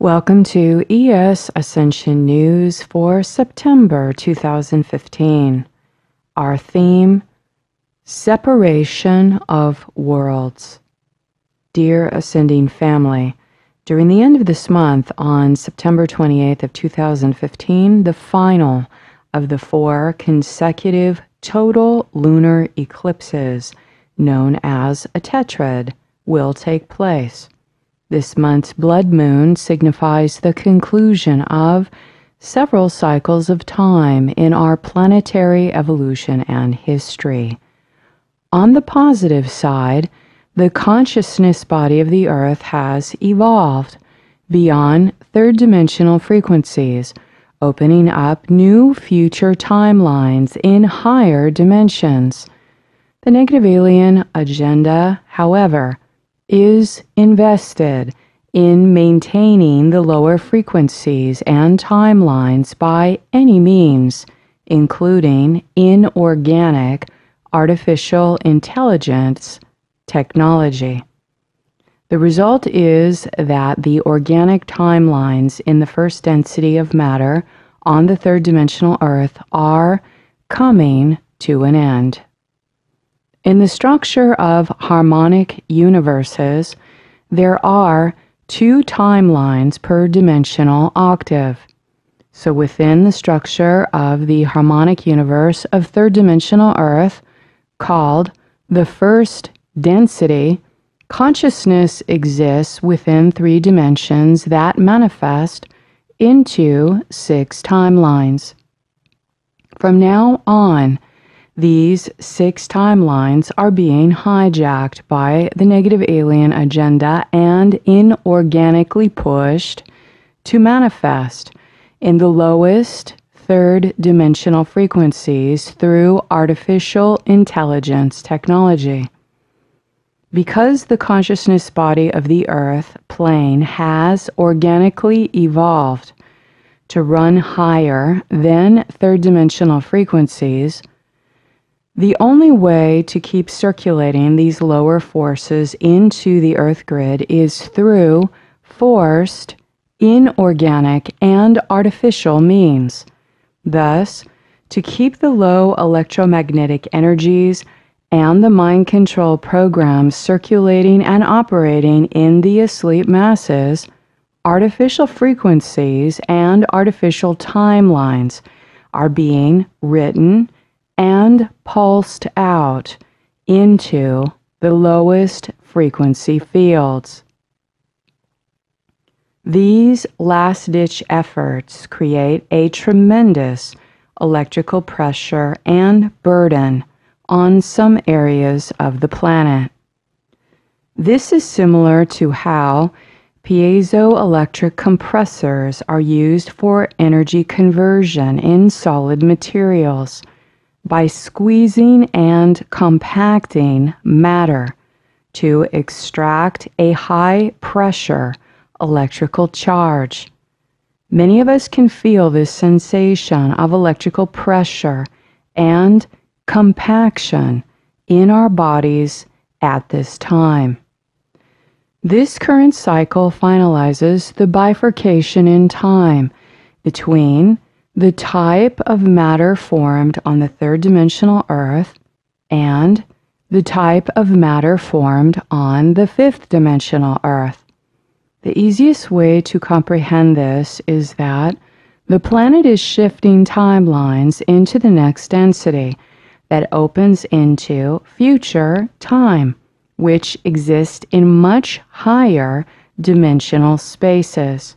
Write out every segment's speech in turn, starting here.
Welcome to ES Ascension News for September 2015. Our theme, Separation of Worlds. Dear Ascending Family, during the end of this month, on September 28th of 2015, the final of the 4 consecutive total lunar eclipses, known as a tetrad, will take place. This month's blood moon signifies the conclusion of several cycles of time in our planetary evolution and history. On the positive side, the consciousness body of the Earth has evolved beyond third-dimensional frequencies, opening up new future timelines in higher dimensions. The negative alien agenda, however, is invested in maintaining the lower frequencies and timelines by any means, including inorganic artificial intelligence technology. The result is that the organic timelines in the first density of matter on the third-dimensional Earth are coming to an end. In the structure of harmonic universes, there are 2 timelines per dimensional octave. So within the structure of the harmonic universe of third-dimensional Earth, called the first density, consciousness exists within 3 dimensions that manifest into 6 timelines. From now on, these 6 timelines are being hijacked by the negative alien agenda and inorganically pushed to manifest in the lowest third-dimensional frequencies through artificial intelligence technology. Because the consciousness body of the Earth plane has organically evolved to run higher than third-dimensional frequencies, the only way to keep circulating these lower forces into the Earth grid is through forced, inorganic, and artificial means. Thus, to keep the low electromagnetic energies and the mind control programs circulating and operating in the asleep masses, artificial frequencies and artificial timelines are being written and pulsed out into the lowest frequency fields. These last-ditch efforts create a tremendous electrical pressure and burden on some areas of the planet. This is similar to how piezoelectric compressors are used for energy conversion in solid materials, by squeezing and compacting matter to extract a high-pressure electrical charge. Many of us can feel this sensation of electrical pressure and compaction in our bodies at this time. This current cycle finalizes the bifurcation in time between the type of matter formed on the third-dimensional Earth and the type of matter formed on the fifth-dimensional Earth. The easiest way to comprehend this is that the planet is shifting timelines into the next density that opens into future time, which exists in much higher dimensional spaces.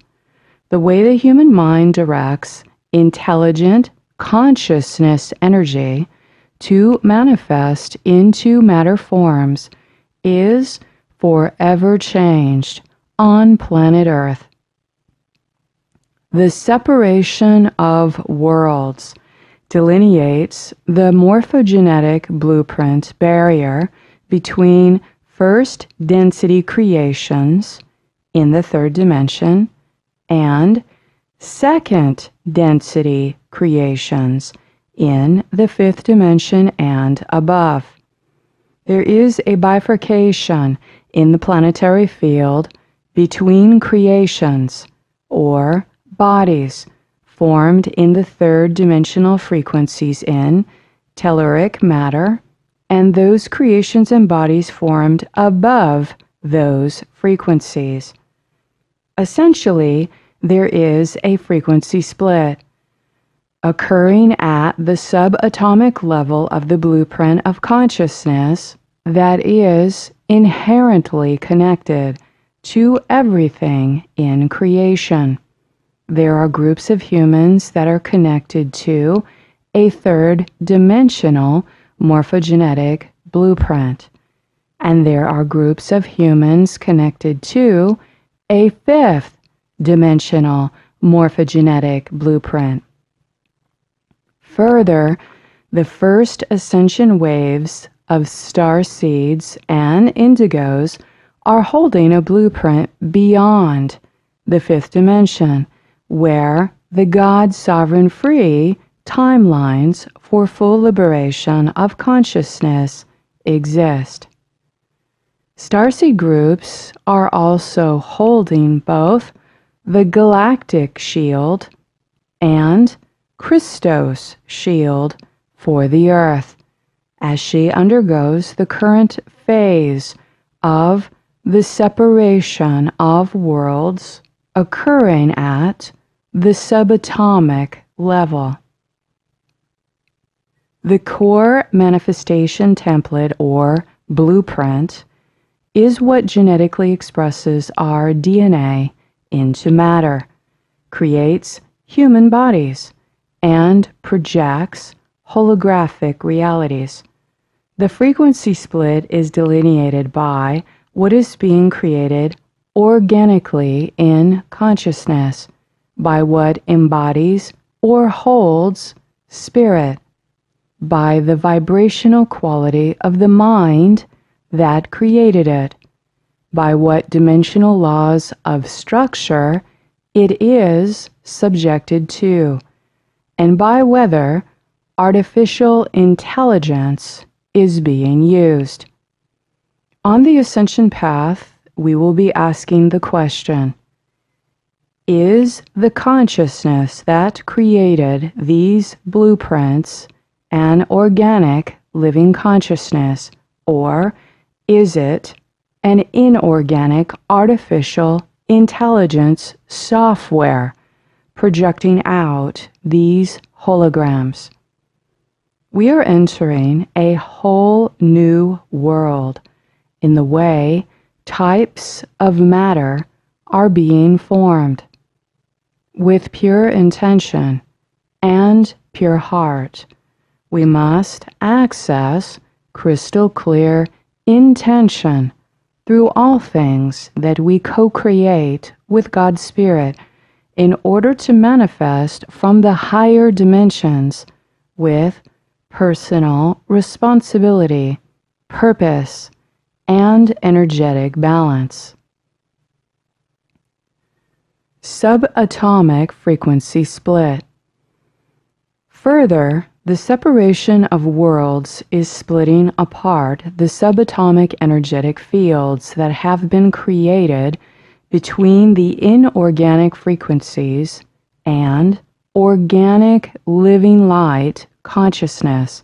The way the human mind directs intelligent consciousness energy to manifest into matter forms is forever changed on planet Earth. The separation of worlds delineates the morphogenetic blueprint barrier between first density creations in the third dimension and second density creations in the fifth dimension and above. There is a bifurcation in the planetary field between creations or bodies formed in the third dimensional frequencies in telluric matter, and those creations and bodies formed above those frequencies. Essentially, there is a frequency split occurring at the subatomic level of the blueprint of consciousness that is inherently connected to everything in creation. There are groups of humans that are connected to a third dimensional morphogenetic blueprint, and there are groups of humans connected to a fifth dimensional morphogenetic blueprint. Further, the first ascension waves of star seeds and indigos are holding a blueprint beyond the fifth dimension, where the God sovereign free timelines for full liberation of consciousness exist. Starseed groups are also holding both the galactic shield and Christos shield for the Earth as she undergoes the current phase of the separation of worlds occurring at the subatomic level. The core manifestation template or blueprint is what genetically expresses our DNA into matter, creates human bodies, and projects holographic realities. The frequency split is delineated by what is being created organically in consciousness, by what embodies or holds spirit, by the vibrational quality of the mind that created it, by what dimensional laws of structure it is subjected to, and by whether artificial intelligence is being used. On the ascension path, we will be asking the question, is the consciousness that created these blueprints an organic living consciousness, or is it an inorganic artificial intelligence software projecting out these holograms? We are entering a whole new world in the way types of matter are being formed. With pure intention and pure heart, we must access crystal clear intention through all things that we co-create with God's Spirit in order to manifest from the higher dimensions with personal responsibility, purpose, and energetic balance. Subatomic frequency split. Further, the separation of worlds is splitting apart the subatomic energetic fields that have been created between the inorganic frequencies and organic living light consciousness.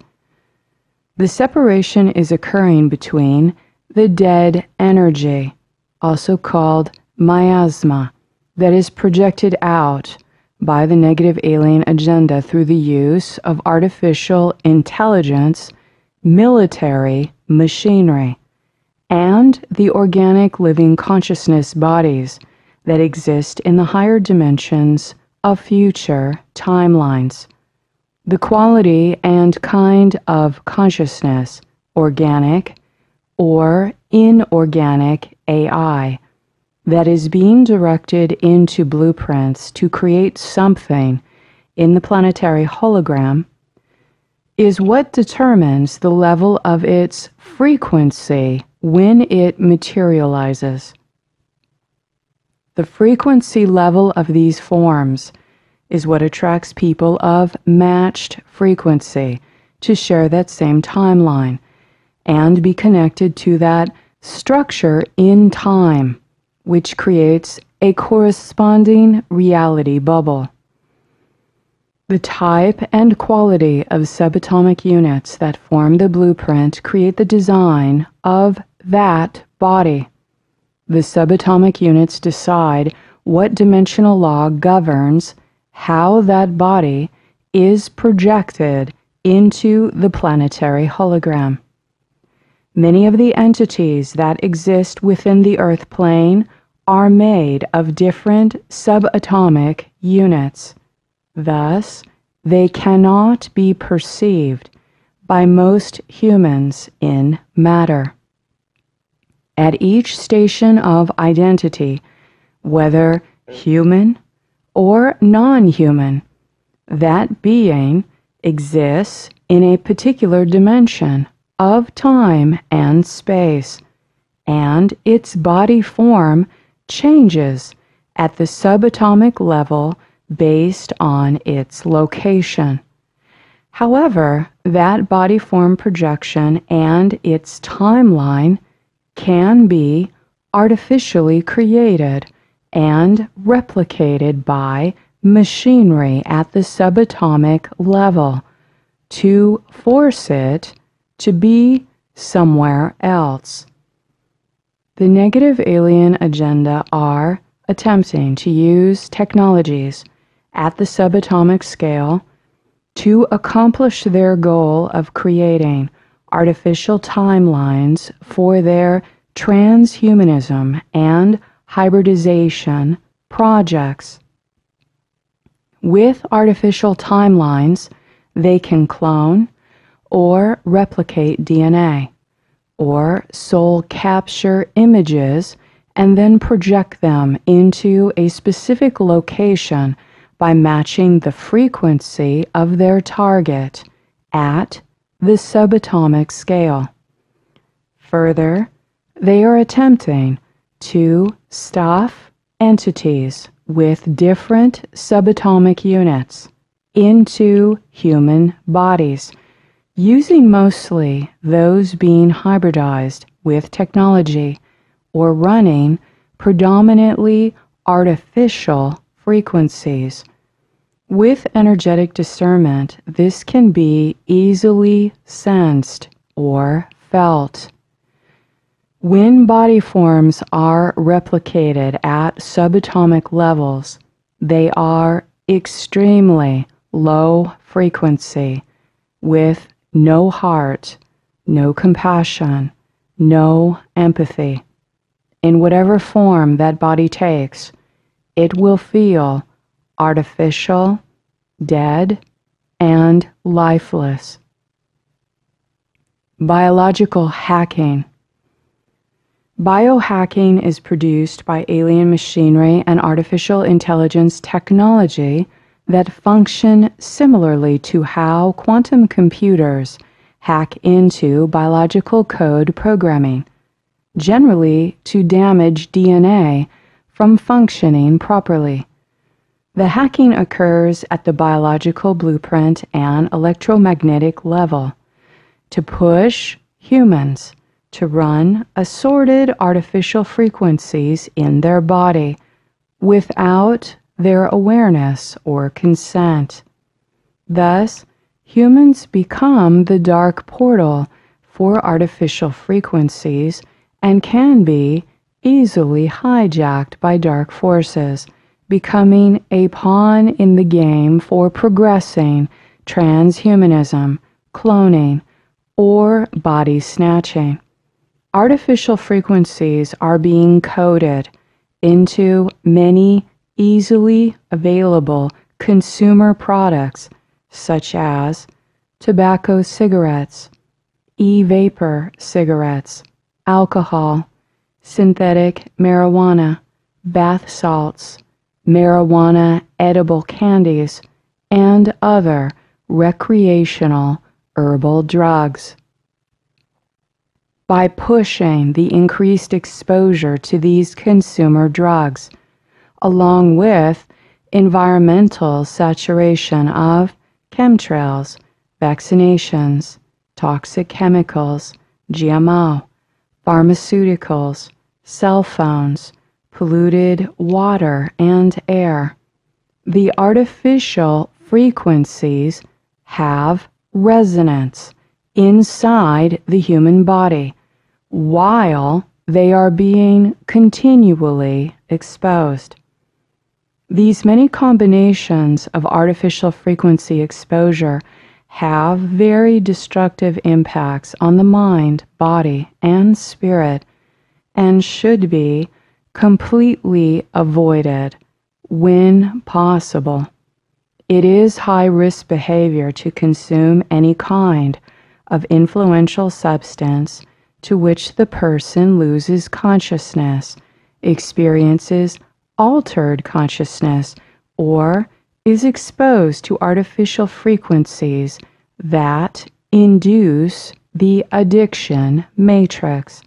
The separation is occurring between the dead energy, also called miasma, that is projected out by the negative alien agenda through the use of artificial intelligence, military machinery, and the organic living consciousness bodies that exist in the higher dimensions of future timelines. The quality and kind of consciousness, organic or inorganic AI, that is being directed into blueprints to create something in the planetary hologram is what determines the level of its frequency when it materializes. The frequency level of these forms is what attracts people of matched frequency to share that same timeline and be connected to that structure in time, which creates a corresponding reality bubble. The type and quality of subatomic units that form the blueprint create the design of that body. The subatomic units decide what dimensional law governs how that body is projected into the planetary hologram. Many of the entities that exist within the Earth plane are made of different subatomic units. Thus, they cannot be perceived by most humans in matter. At each station of identity, whether human or non-human, that being exists in a particular dimension of time and space, and its body form changes at the subatomic level based on its location. However, that body form projection and its timeline can be artificially created and replicated by machinery at the subatomic level to force it to be somewhere else. The negative alien agenda are attempting to use technologies at the subatomic scale to accomplish their goal of creating artificial timelines for their transhumanism and hybridization projects. With artificial timelines, they can clone or replicate DNA, or soul capture images and then project them into a specific location by matching the frequency of their target at the subatomic scale. Further, they are attempting to stuff entities with different subatomic units into human bodies, using mostly those being hybridized with technology or running predominantly artificial frequencies. With energetic discernment, this can be easily sensed or felt. When body forms are replicated at subatomic levels, they are extremely low frequency, with no heart, no compassion, no empathy. In whatever form that body takes, it will feel artificial, dead, and lifeless. Biological hacking. Biohacking is produced by alien machinery and artificial intelligence technology that function similarly to how quantum computers hack into biological code programming, generally to damage DNA from functioning properly. The hacking occurs at the biological blueprint and electromagnetic level to push humans to run assorted artificial frequencies in their body without their awareness or consent. Thus, humans become the dark portal for artificial frequencies and can be easily hijacked by dark forces, becoming a pawn in the game for progressing transhumanism, cloning, or body snatching. Artificial frequencies are being coded into many easily available consumer products such as tobacco cigarettes, e-vapor cigarettes, alcohol, synthetic marijuana, bath salts, marijuana edible candies, and other recreational herbal drugs. By pushing the increased exposure to these consumer drugs, along with environmental saturation of chemtrails, vaccinations, toxic chemicals, GMO, pharmaceuticals, cell phones, polluted water and air. The artificial frequencies have resonance inside the human body while they are being continually exposed. These many combinations of artificial frequency exposure have very destructive impacts on the mind, body, and spirit, and should be completely avoided when possible. It is high-risk behavior to consume any kind of influential substance to which the person loses consciousness, experiences altered consciousness, or is exposed to artificial frequencies that induce the addiction matrix.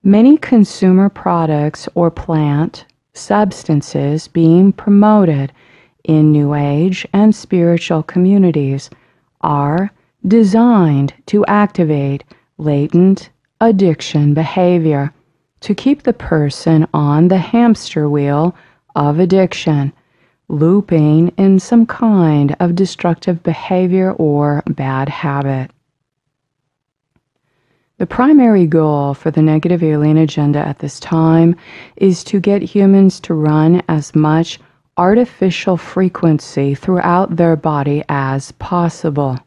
Many consumer products or plant substances being promoted in New Age and spiritual communities are designed to activate latent addiction behavior, to keep the person on the hamster wheel of addiction, looping in some kind of destructive behavior or bad habit. The primary goal for the negative alien agenda at this time is to get humans to run as much artificial frequency throughout their body as possible,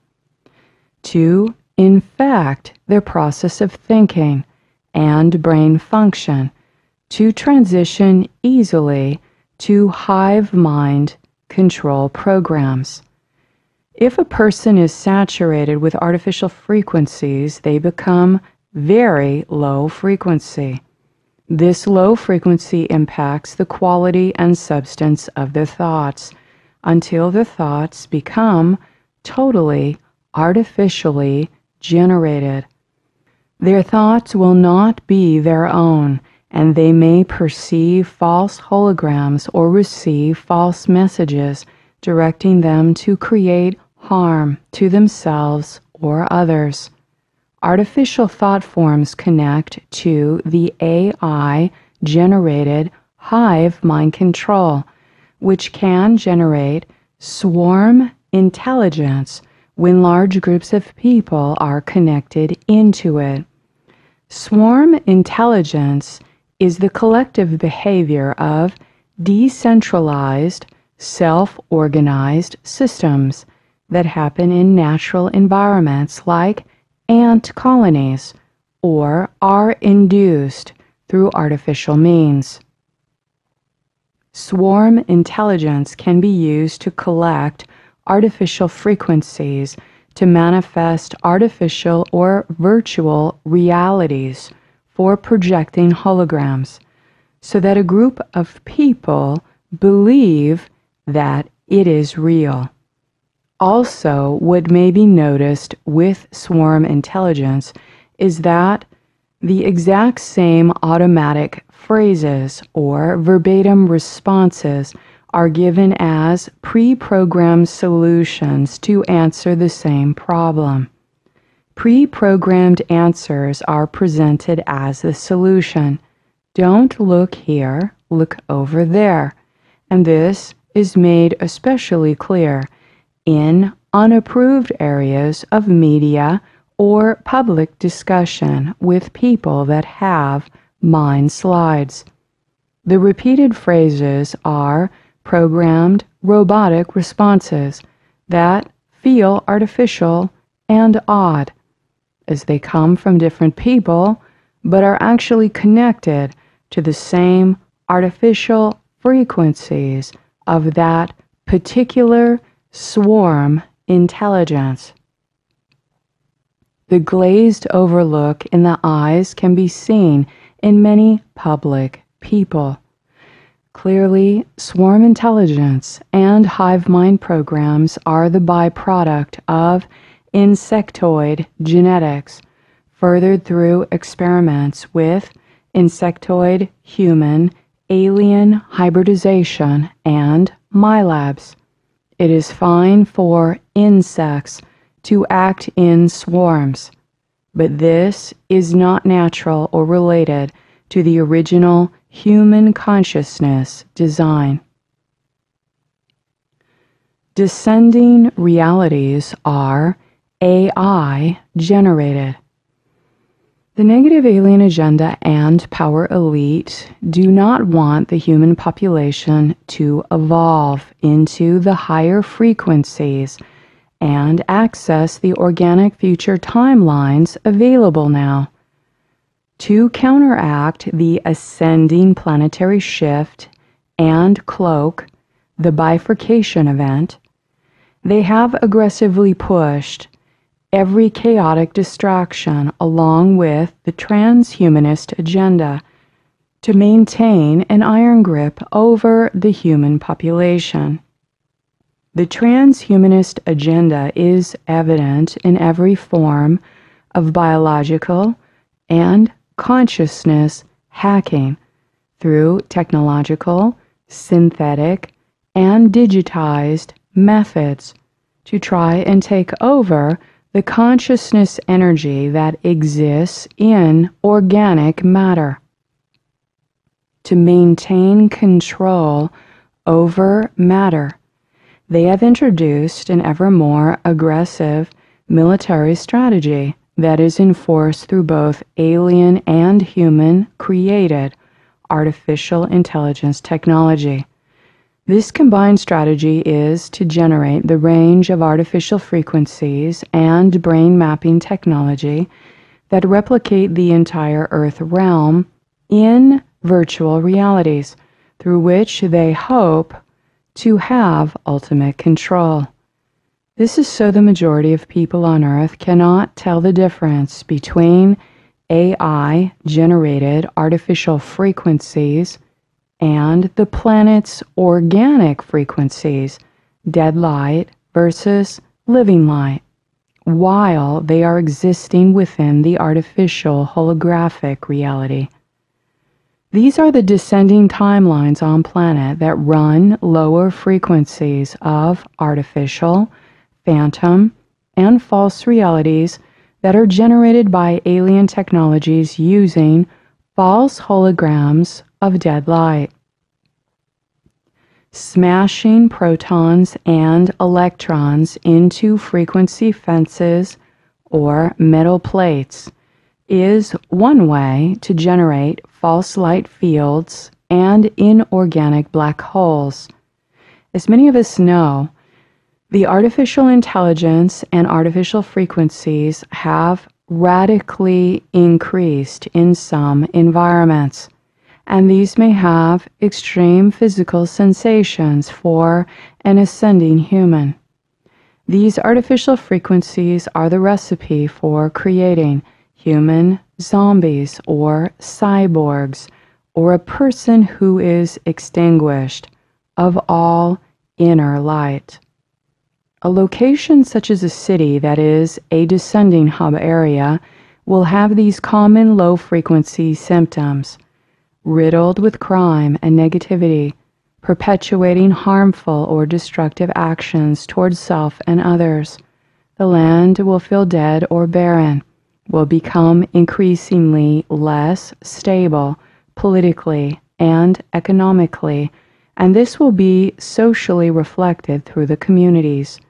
to infect their process of thinking and brain function, to transition easily to hive mind control programs. If a person is saturated with artificial frequencies, they become very low frequency. This low frequency impacts the quality and substance of their thoughts until their thoughts become totally artificially generated. Their thoughts will not be their own, and they may perceive false holograms or receive false messages directing them to create harm to themselves or others. Artificial thought forms connect to the AI-generated hive mind control, which can generate swarm intelligence when large groups of people are connected into it. Swarm intelligence is the collective behavior of decentralized, self-organized systems that happen in natural environments like ant colonies or are induced through artificial means. Swarm intelligence can be used to collect artificial frequencies to manifest artificial or virtual realities for projecting holograms, so that a group of people believe that it is real. Also, what may be noticed with swarm intelligence is that the exact same automatic phrases or verbatim responses are given as pre-programmed solutions to answer the same problem. Pre-programmed answers are presented as the solution. Don't look here, look over there. And this is made especially clear in unapproved areas of media or public discussion with people that have mind slides. The repeated phrases are programmed robotic responses that feel artificial and odd, as they come from different people but are actually connected to the same artificial frequencies of that particular swarm intelligence. The glazed over look in the eyes can be seen in many public people. Clearly, swarm intelligence and hive mind programs are the byproduct of insectoid genetics, furthered through experiments with insectoid human alien hybridization and MyLabs. It is fine for insects to act in swarms, but this is not natural or related to the original human consciousness design. Descending realities are AI generated. The negative alien agenda and power elite do not want the human population to evolve into the higher frequencies and access the organic future timelines available now. To counteract the ascending planetary shift and cloak the bifurcation event, they have aggressively pushed every chaotic distraction along with the transhumanist agenda to maintain an iron grip over the human population. The transhumanist agenda is evident in every form of biological and consciousness hacking through technological, synthetic, and digitized methods to try and take over the consciousness energy that exists in organic matter. To maintain control over matter, they have introduced an ever more aggressive military strategy that is enforced through both alien and human created artificial intelligence technology. This combined strategy is to generate the range of artificial frequencies and brain mapping technology that replicate the entire Earth realm in virtual realities, through which they hope to have ultimate control. This is so the majority of people on Earth cannot tell the difference between AI-generated artificial frequencies and the planet's organic frequencies, dead light versus living light, while they are existing within the artificial holographic reality. These are the descending timelines on planet that run lower frequencies of artificial, phantom, and false realities that are generated by alien technologies using false holograms of dead light. Smashing protons and electrons into frequency fences or metal plates is one way to generate false light fields and inorganic black holes. As many of us know, the artificial intelligence and artificial frequencies have radically increased in some environments, and these may have extreme physical sensations for an ascending human. These artificial frequencies are the recipe for creating human zombies or cyborgs, or a person who is extinguished of all inner light. A location such as a city that is a descending hub area will have these common low-frequency symptoms, riddled with crime and negativity, perpetuating harmful or destructive actions towards self and others. The land will feel dead or barren, will become increasingly less stable politically and economically, and this will be socially reflected through the communities.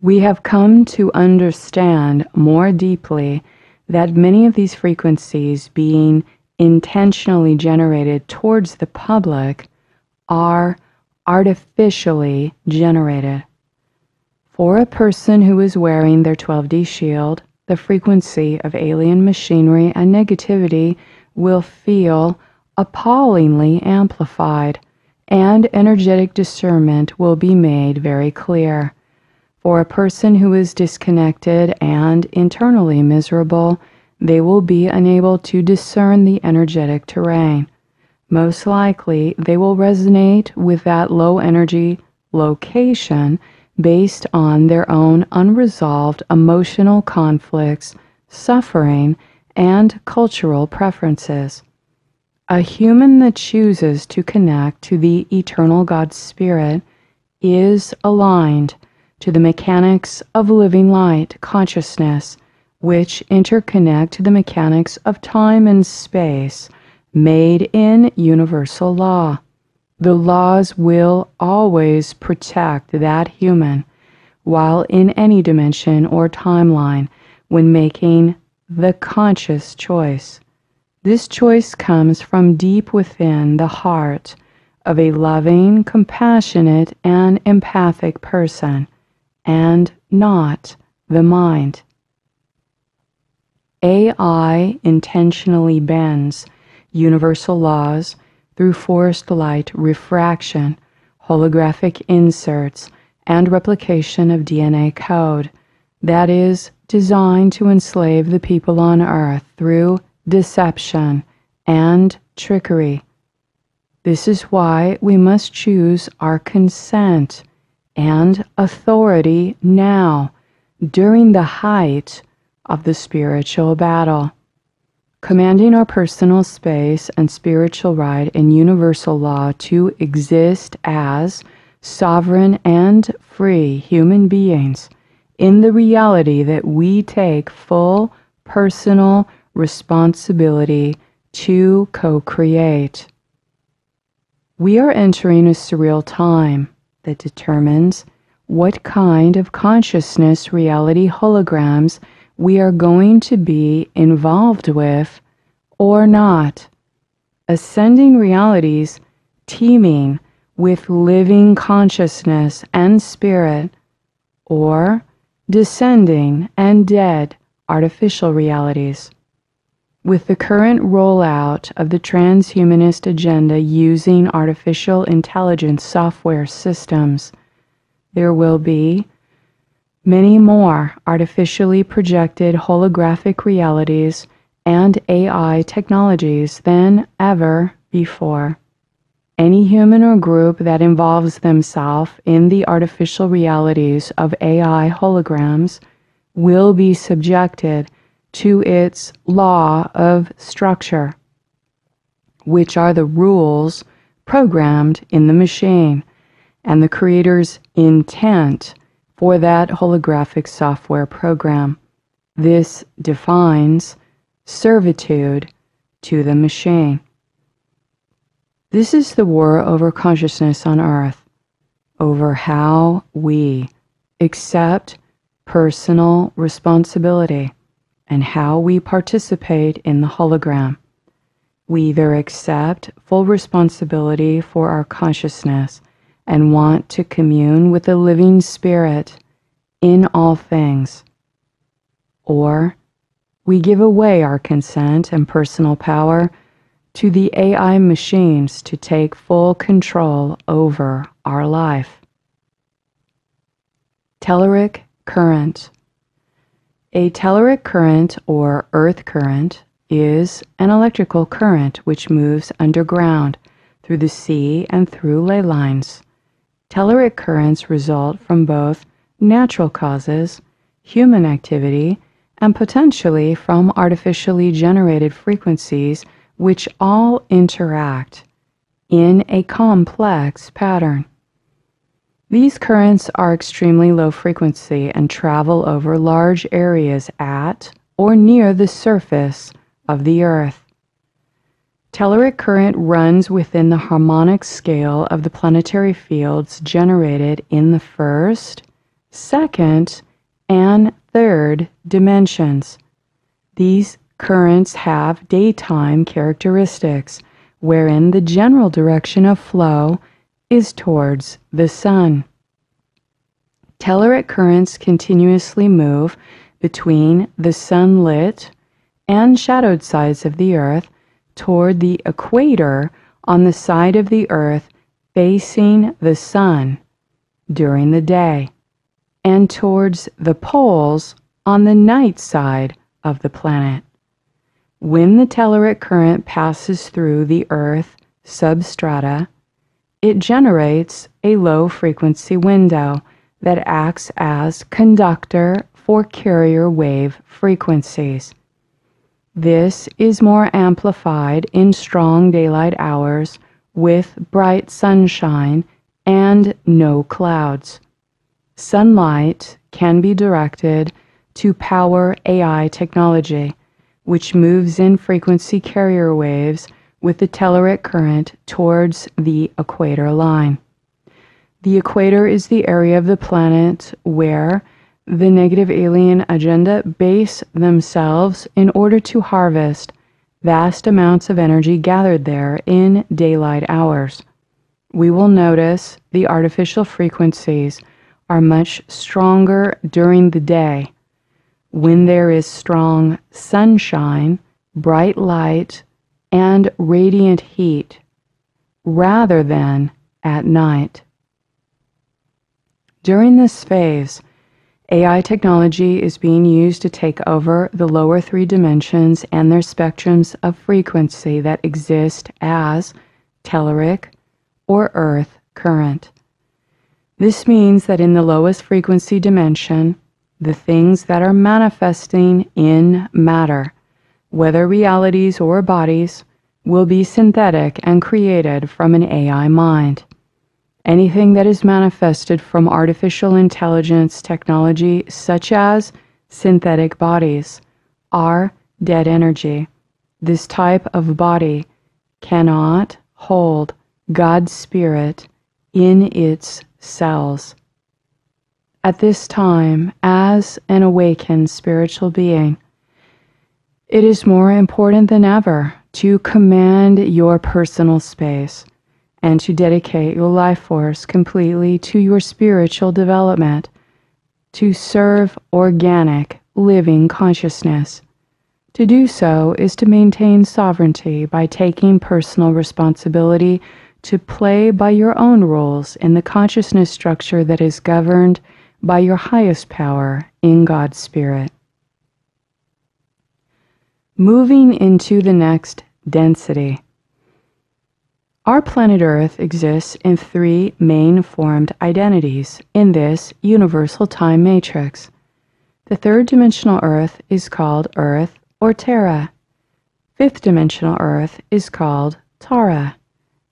We have come to understand more deeply that many of these frequencies being intentionally generated towards the public are artificially generated. For a person who is wearing their 12D shield, the frequency of alien machinery and negativity will feel appallingly amplified, and energetic discernment will be made very clear. For a person who is disconnected and internally miserable, they will be unable to discern the energetic terrain. Most likely, they will resonate with that low energy location based on their own unresolved emotional conflicts, suffering, and cultural preferences. A human that chooses to connect to the eternal God Spirit is aligned to the mechanics of living light consciousness, which interconnect to the mechanics of time and space made in universal law. The laws will always protect that human, while in any dimension or timeline, when making the conscious choice. This choice comes from deep within the heart of a loving, compassionate, and empathic person, and not the mind. AI intentionally bends universal laws through forced light refraction, holographic inserts, and replication of DNA code that is designed to enslave the people on Earth through deception and trickery. This is why we must choose our consent and authority now, during the height of the spiritual battle. Commanding our personal space and spiritual right in universal law to exist as sovereign and free human beings in the reality that we take full personal responsibility to co-create. We are entering a surreal time that determines what kind of consciousness reality holograms we are going to be involved with or not. Ascending realities teeming with living consciousness and spirit, or descending and dead artificial realities. With the current rollout of the transhumanist agenda using artificial intelligence software systems, there will be many more artificially projected holographic realities and AI technologies than ever before. Any human or group that involves themselves in the artificial realities of AI holograms will be subjected to its law of structure, which are the rules programmed in the machine and the creator's intent for that holographic software program. This defines servitude to the machine. This is the war over consciousness on Earth, over how we accept personal responsibility and how we participate in the hologram. We either accept full responsibility for our consciousness and want to commune with the living spirit in all things, or we give away our consent and personal power to the AI machines to take full control over our life. Telluric current. A telluric current or earth current is an electrical current which moves underground through the sea and through ley lines. Telluric currents result from both natural causes, human activity, and potentially from artificially generated frequencies which all interact in a complex pattern. These currents are extremely low frequency and travel over large areas at or near the surface of the Earth. Telluric current runs within the harmonic scale of the planetary fields generated in the first, second, and third dimensions. These currents have daytime characteristics, wherein the general direction of flow is towards the sun. Telluric currents continuously move between the sunlit and shadowed sides of the Earth toward the equator on the side of the Earth facing the sun during the day, and towards the poles on the night side of the planet. When the telluric current passes through the Earth substrata, it generates a low-frequency window that acts as conductor for carrier wave frequencies. This is more amplified in strong daylight hours with bright sunshine and no clouds. Sunlight can be directed to power AI technology, which moves in frequency carrier waves with the telluric current towards the equator line. The equator is the area of the planet where the negative alien agenda base themselves in order to harvest vast amounts of energy gathered there in daylight hours. We will notice the artificial frequencies are much stronger during the day when there is strong sunshine, bright light, and radiant heat, rather than at night. During this phase, AI technology is being used to take over the lower three dimensions and their spectrums of frequency that exist as telluric or earth current. This means that in the lowest frequency dimension, the things that are manifesting in matter, whether realities or bodies, will be synthetic and created from an AI mind. Anything that is manifested from artificial intelligence technology, such as synthetic bodies, are dead energy. This type of body cannot hold God's Spirit in its cells. At this time, as an awakened spiritual being, it is more important than ever to command your personal space and to dedicate your life force completely to your spiritual development, to serve organic, living consciousness. To do so is to maintain sovereignty by taking personal responsibility to play by your own rules in the consciousness structure that is governed by your highest power in God's Spirit. Moving into the next density. Our planet Earth exists in three main formed identities in this universal time matrix. The third dimensional Earth is called Earth or Terra. Fifth dimensional Earth is called Tara.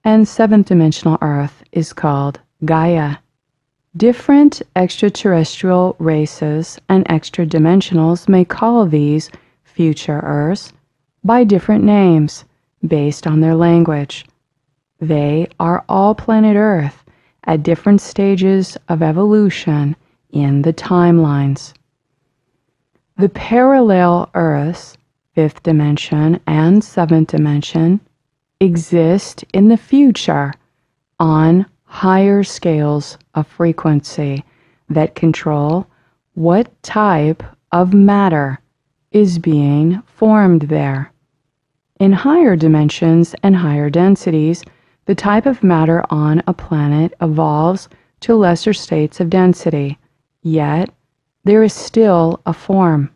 And seventh dimensional Earth is called Gaia. Different extraterrestrial races and extra-dimensionals may call these future Earths by different names based on their language. They are all planet Earth at different stages of evolution in the timelines. The parallel Earths, fifth dimension and seventh dimension, exist in the future on higher scales of frequency that control what type of matter is being formed there. In higher dimensions and higher densities, the type of matter on a planet evolves to lesser states of density, yet there is still a form.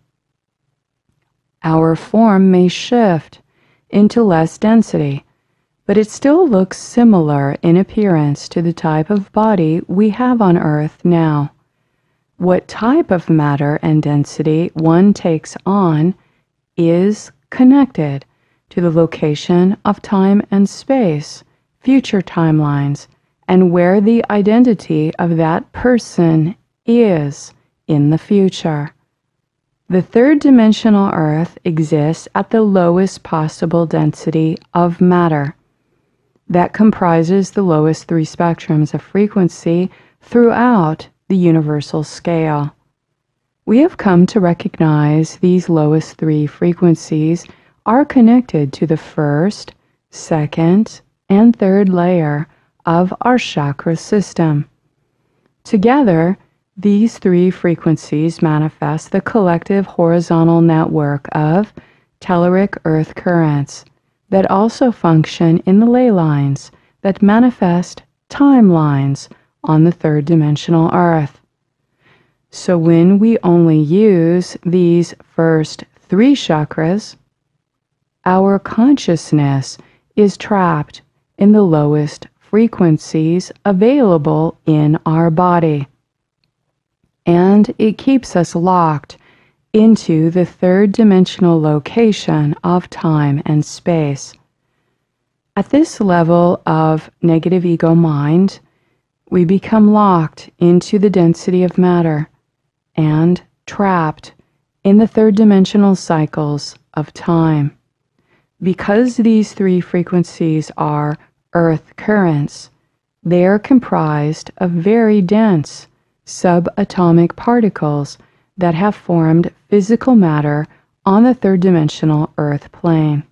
Our form may shift into less density, but it still looks similar in appearance to the type of body we have on Earth now. What type of matter and density one takes on is connected to the location of time and space, future timelines, and where the identity of that person is in the future. The third dimensional Earth exists at the lowest possible density of matter. That comprises the lowest three spectrums of frequency throughout the universal scale. We have come to recognize these lowest three frequencies are connected to the first, second, and third layer of our chakra system. Together, these three frequencies manifest the collective horizontal network of telluric earth currents that also function in the ley lines that manifest timelines on the third dimensional Earth. So when we only use these first three chakras, our consciousness is trapped in the lowest frequencies available in our body, and it keeps us locked into the third dimensional location of time and space. At this level of negative ego mind, we become locked into the density of matter and trapped in the third dimensional cycles of time. Because these three frequencies are Earth currents, they are comprised of very dense subatomic particles that have formed physical matter on the third-dimensional Earth plane.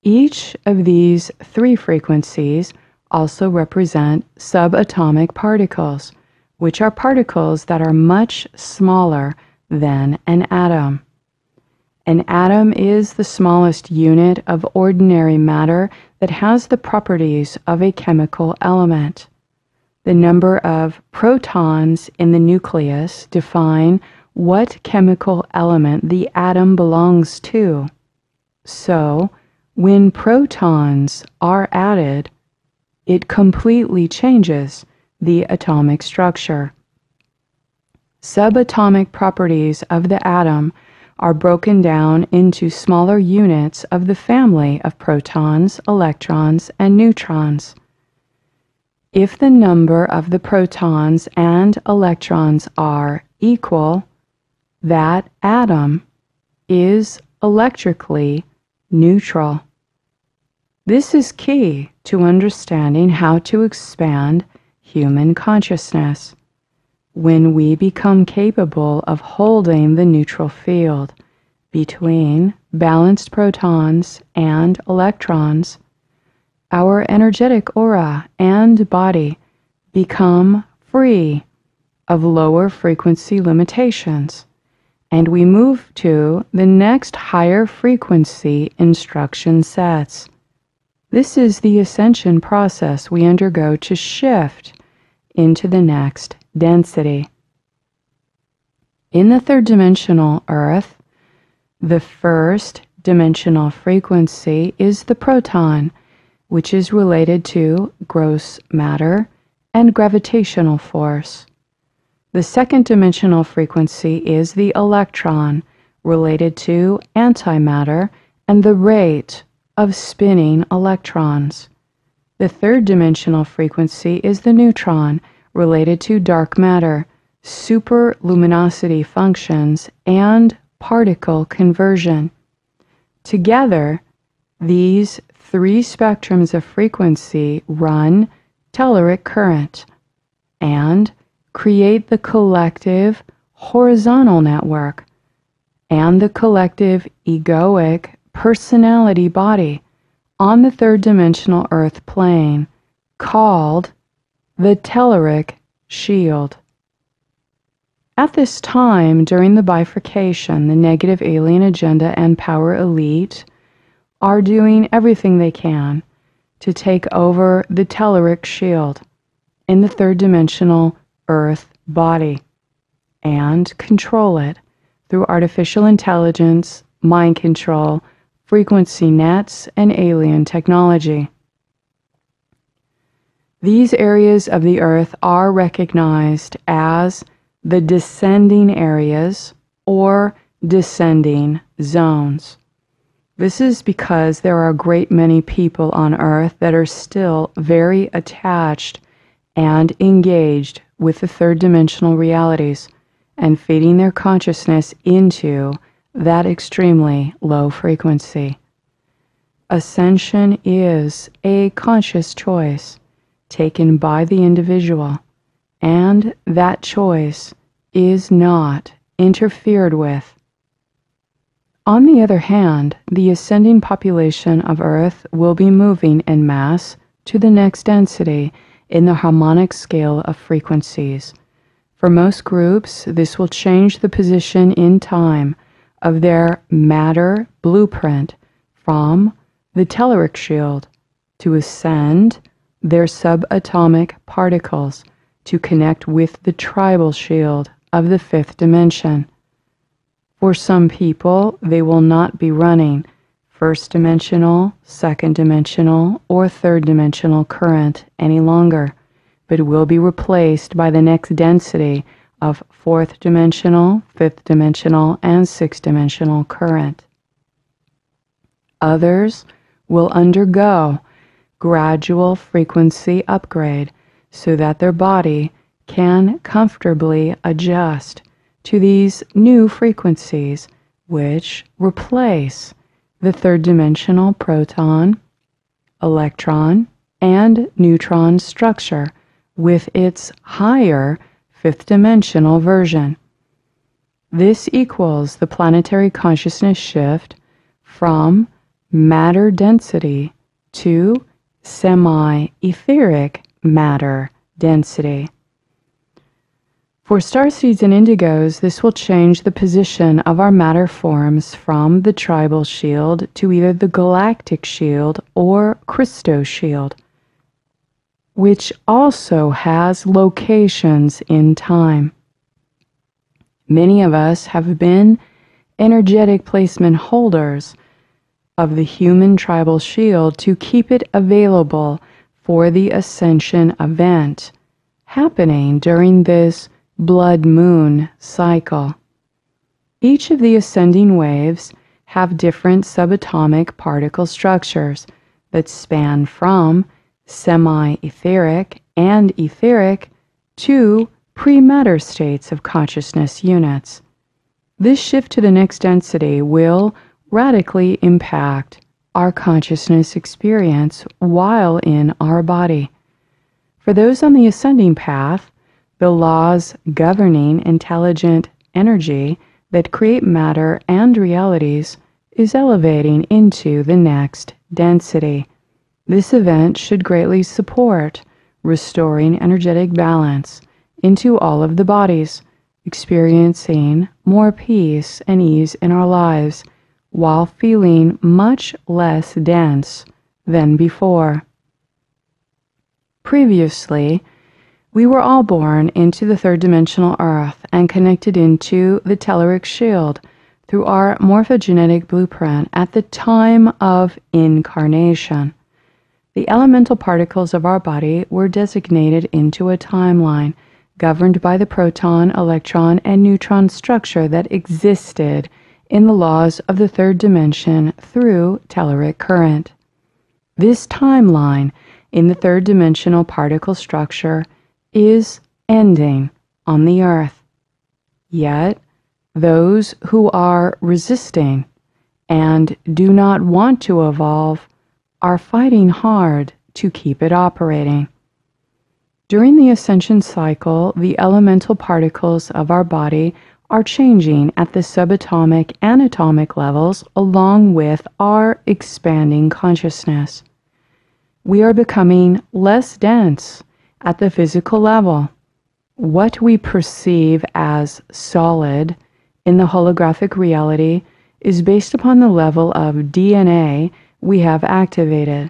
Each of these three frequencies also represent subatomic particles, which are particles that are much smaller than an atom. An atom is the smallest unit of ordinary matter that has the properties of a chemical element. The number of protons in the nucleus define what chemical element the atom belongs to. So, when protons are added, it completely changes the atomic structure. Subatomic properties of the atom are broken down into smaller units of the family of protons, electrons, and neutrons. If the number of the protons and electrons are equal, that atom is electrically neutral. This is key to understanding how to expand human consciousness. When we become capable of holding the neutral field between balanced protons and electrons, our energetic aura and body become free of lower frequency limitations, and we move to the next higher frequency instruction sets. This is the ascension process we undergo to shift into the next density. In the third-dimensional Earth, the first dimensional frequency is the proton, which is related to gross matter and gravitational force. The second dimensional frequency is the electron, related to antimatter and the rate of spinning electrons. The third dimensional frequency is the neutron, related to dark matter, superluminosity functions, and particle conversion. Together, these three spectrums of frequency run telluric current and create the collective horizontal network and the collective egoic personality body on the third-dimensional Earth plane, called the telluric shield. At this time, during the bifurcation, the negative alien agenda and power elite are doing everything they can to take over the telluric shield in the third-dimensional Earth body and control it through artificial intelligence, mind control, frequency nets, and alien technology. These areas of the Earth are recognized as the descending areas or descending zones. This is because there are a great many people on Earth that are still very attached and engaged with the third-dimensional realities and feeding their consciousness into that extremely low frequency. Ascension is a conscious choice taken by the individual, and that choice is not interfered with. On the other hand, the ascending population of Earth will be moving en masse to the next density in the harmonic scale of frequencies. For most groups, this will change the position in time of their matter blueprint from the telluric shield to ascend their subatomic particles to connect with the tribal shield of the fifth dimension. For some people, they will not be running first dimensional, second dimensional, or third dimensional current any longer, but will be replaced by the next density of fourth dimensional, fifth dimensional, and sixth dimensional current. Others will undergo gradual frequency upgrade so that their body can comfortably adjust to these new frequencies, which replace the third dimensional proton, electron, and neutron structure with its higher fifth dimensional version. This equals the planetary consciousness shift from matter density to semi-etheric matter density. For starseeds and indigos, this will change the position of our matter forms from the tribal shield to either the galactic shield or Christo shield, which also has locations in time. Many of us have been energetic placement holders of the human tribal shield to keep it available for the ascension event happening during this blood moon cycle. Each of the ascending waves have different subatomic particle structures that span from semi-etheric and etheric to pre-matter states of consciousness units. This shift to the next density will radically impact our consciousness experience while in our body. For those on the ascending path, the laws governing intelligent energy that create matter and realities is elevating into the next density. This event should greatly support restoring energetic balance into all of the bodies, experiencing more peace and ease in our lives while feeling much less dense than before. Previously, we were all born into the third dimensional earth and connected into the telluric shield through our morphogenetic blueprint at the time of incarnation. The elemental particles of our body were designated into a timeline governed by the proton, electron, and neutron structure that existed in the laws of the third dimension through telluric current. This timeline in the third dimensional particle structure is ending on the earth. Yet, those who are resisting and do not want to evolve are fighting hard to keep it operating. During the ascension cycle, the elemental particles of our body are changing at the subatomic and atomic levels along with our expanding consciousness. We are becoming less dense at the physical level. What we perceive as solid in the holographic reality is based upon the level of DNA we have activated.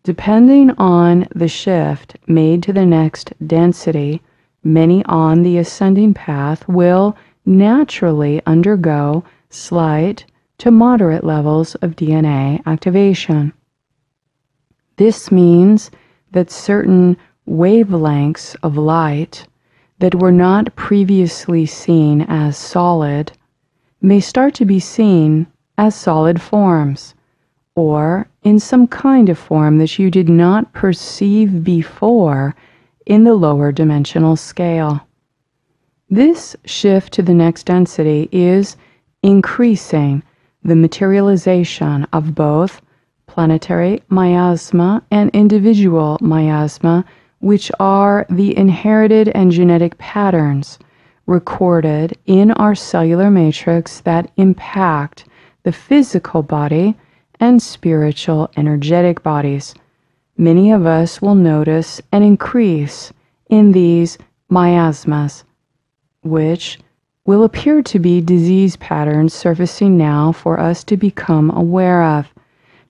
Depending on the shift made to the next density, many on the ascending path will naturally undergo slight to moderate levels of DNA activation. This means that certain wavelengths of light that were not previously seen as solid may start to be seen as solid forms, or in some kind of form that you did not perceive before in the lower dimensional scale. This shift to the next density is increasing the materialization of both planetary miasma and individual miasma, which are the inherited and genetic patterns recorded in our cellular matrix that impact the physical body and spiritual energetic bodies. Many of us will notice an increase in these miasmas, which will appear to be disease patterns surfacing now for us to become aware of.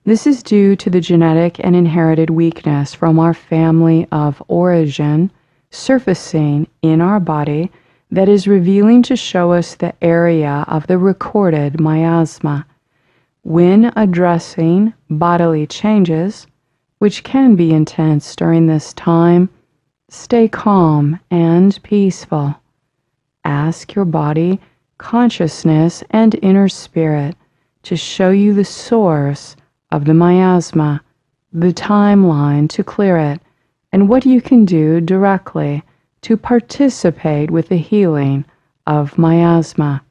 This is due to the genetic and inherited weakness from our family of origin surfacing in our body that is revealing to show us the area of the recorded miasma. When addressing bodily changes, which can be intense during this time, stay calm and peaceful. Ask your body, consciousness, and inner spirit to show you the source of the miasma, the timeline to clear it, and what you can do directly to participate with the healing of miasma.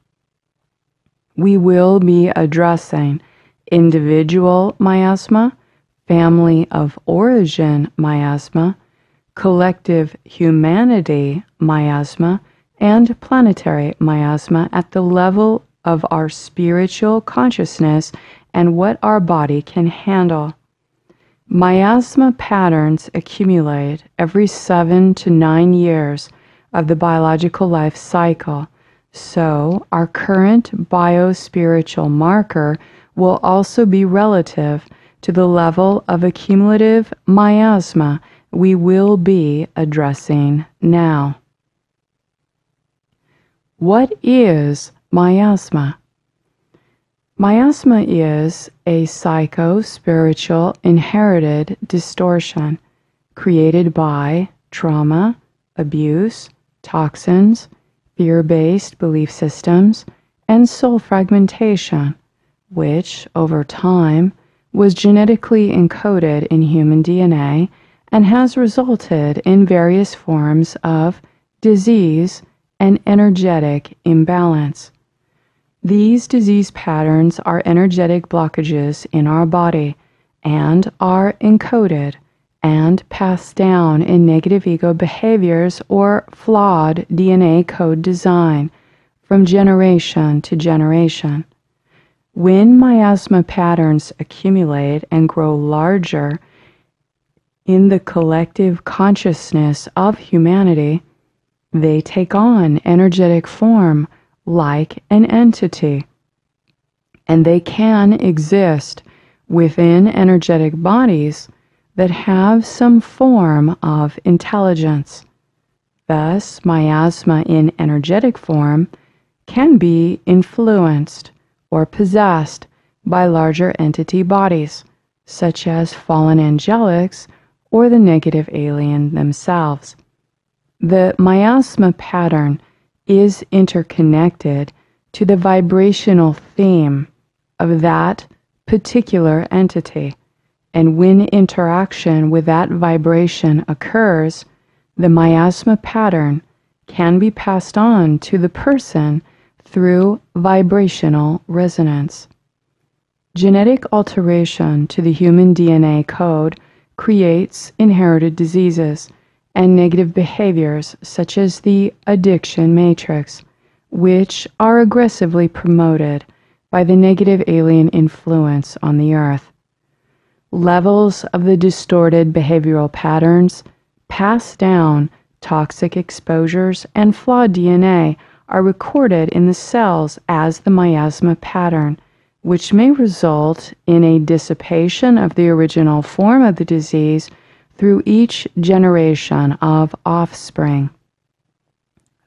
We will be addressing individual miasma, family of origin miasma, collective humanity miasma, and planetary miasma at the level of our spiritual consciousness and what our body can handle. Miasma patterns accumulate every 7 to 9 years of the biological life cycle, so our current biospiritual marker will also be relative to the level of accumulative miasma we will be addressing now. What is miasma? Miasma is a psycho-spiritual inherited distortion created by trauma, abuse, toxins, fear-based belief systems, and soul fragmentation, which, over time, was genetically encoded in human DNA and has resulted in various forms of disease and energetic imbalance. These disease patterns are energetic blockages in our body and are encoded and passed down in negative ego behaviors or flawed DNA code design from generation to generation. When miasma patterns accumulate and grow larger in the collective consciousness of humanity, they take on energetic form like an entity, and they can exist within energetic bodies that have some form of intelligence. Thus, miasma in energetic form can be influenced or possessed by larger entity bodies, such as fallen angelics or the negative alien themselves. The miasma pattern is interconnected to the vibrational theme of that particular entity, and when interaction with that vibration occurs, the miasma pattern can be passed on to the person through vibrational resonance. Genetic alteration to the human DNA code creates inherited diseases and negative behaviors such as the addiction matrix, which are aggressively promoted by the negative alien influence on the earth. Levels of the distorted behavioral patterns, passed down toxic exposures, and flawed DNA are recorded in the cells as the miasma pattern, which may result in a dissipation of the original form of the disease through each generation of offspring.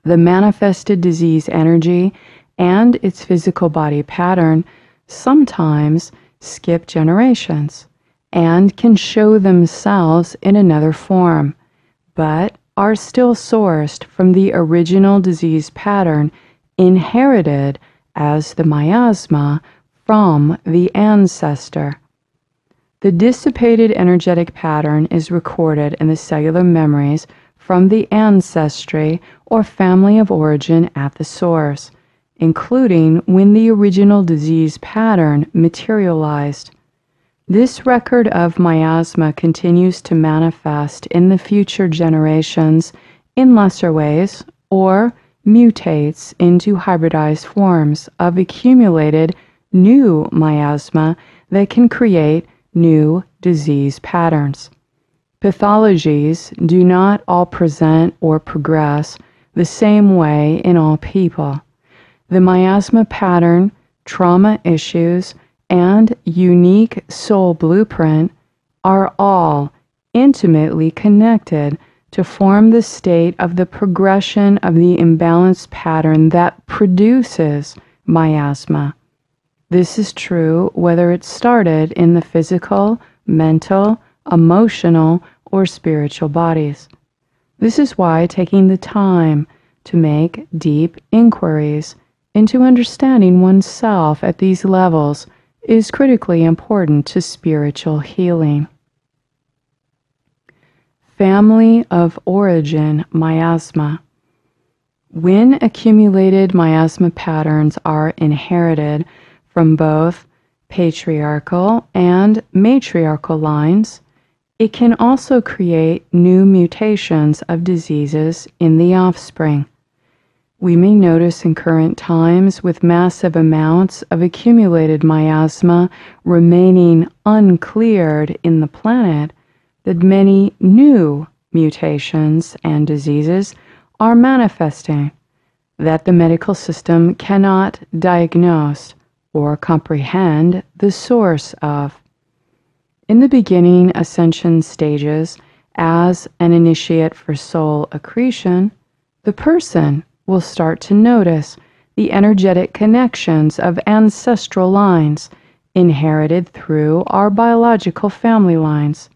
The manifested disease energy and its physical body pattern sometimes skip generations and can show themselves in another form, but are still sourced from the original disease pattern inherited as the miasma from the ancestor. The dissipated energetic pattern is recorded in the cellular memories from the ancestry or family of origin at the source, including when the original disease pattern materialized. This record of miasma continues to manifest in the future generations in lesser ways or mutates into hybridized forms of accumulated new miasma that can create new disease patterns. Pathologies do not all present or progress the same way in all people. The miasma pattern, trauma issues, and unique soul blueprint are all intimately connected to form the state of the progression of the imbalanced pattern that produces miasma. This is true whether it started in the physical, mental, emotional, or spiritual bodies. This is why taking the time to make deep inquiries into understanding oneself at these levels is critically important to spiritual healing. Family of origin miasma. When accumulated miasma patterns are inherited from both patriarchal and matriarchal lines, it can also create new mutations of diseases in the offspring. We may notice in current times, with massive amounts of accumulated miasma remaining uncleared in the planet, that many new mutations and diseases are manifesting that the medical system cannot diagnose or comprehend the source of. In the beginning ascension stages, as an initiate for soul accretion, the person will start to notice the energetic connections of ancestral lines inherited through our biological family lines.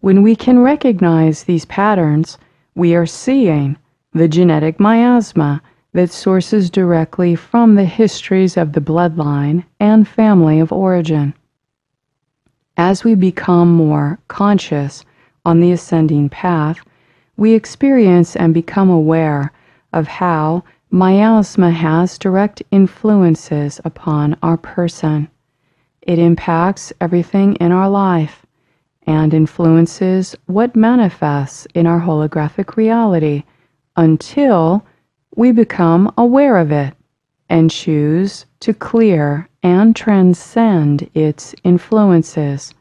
When we can recognize these patterns, we are seeing the genetic miasma that sources directly from the histories of the bloodline and family of origin. As we become more conscious on the ascending path, we experience and become aware of how miasma has direct influences upon our person. It impacts everything in our life and influences what manifests in our holographic reality until we become aware of it and choose to clear and transcend its influences.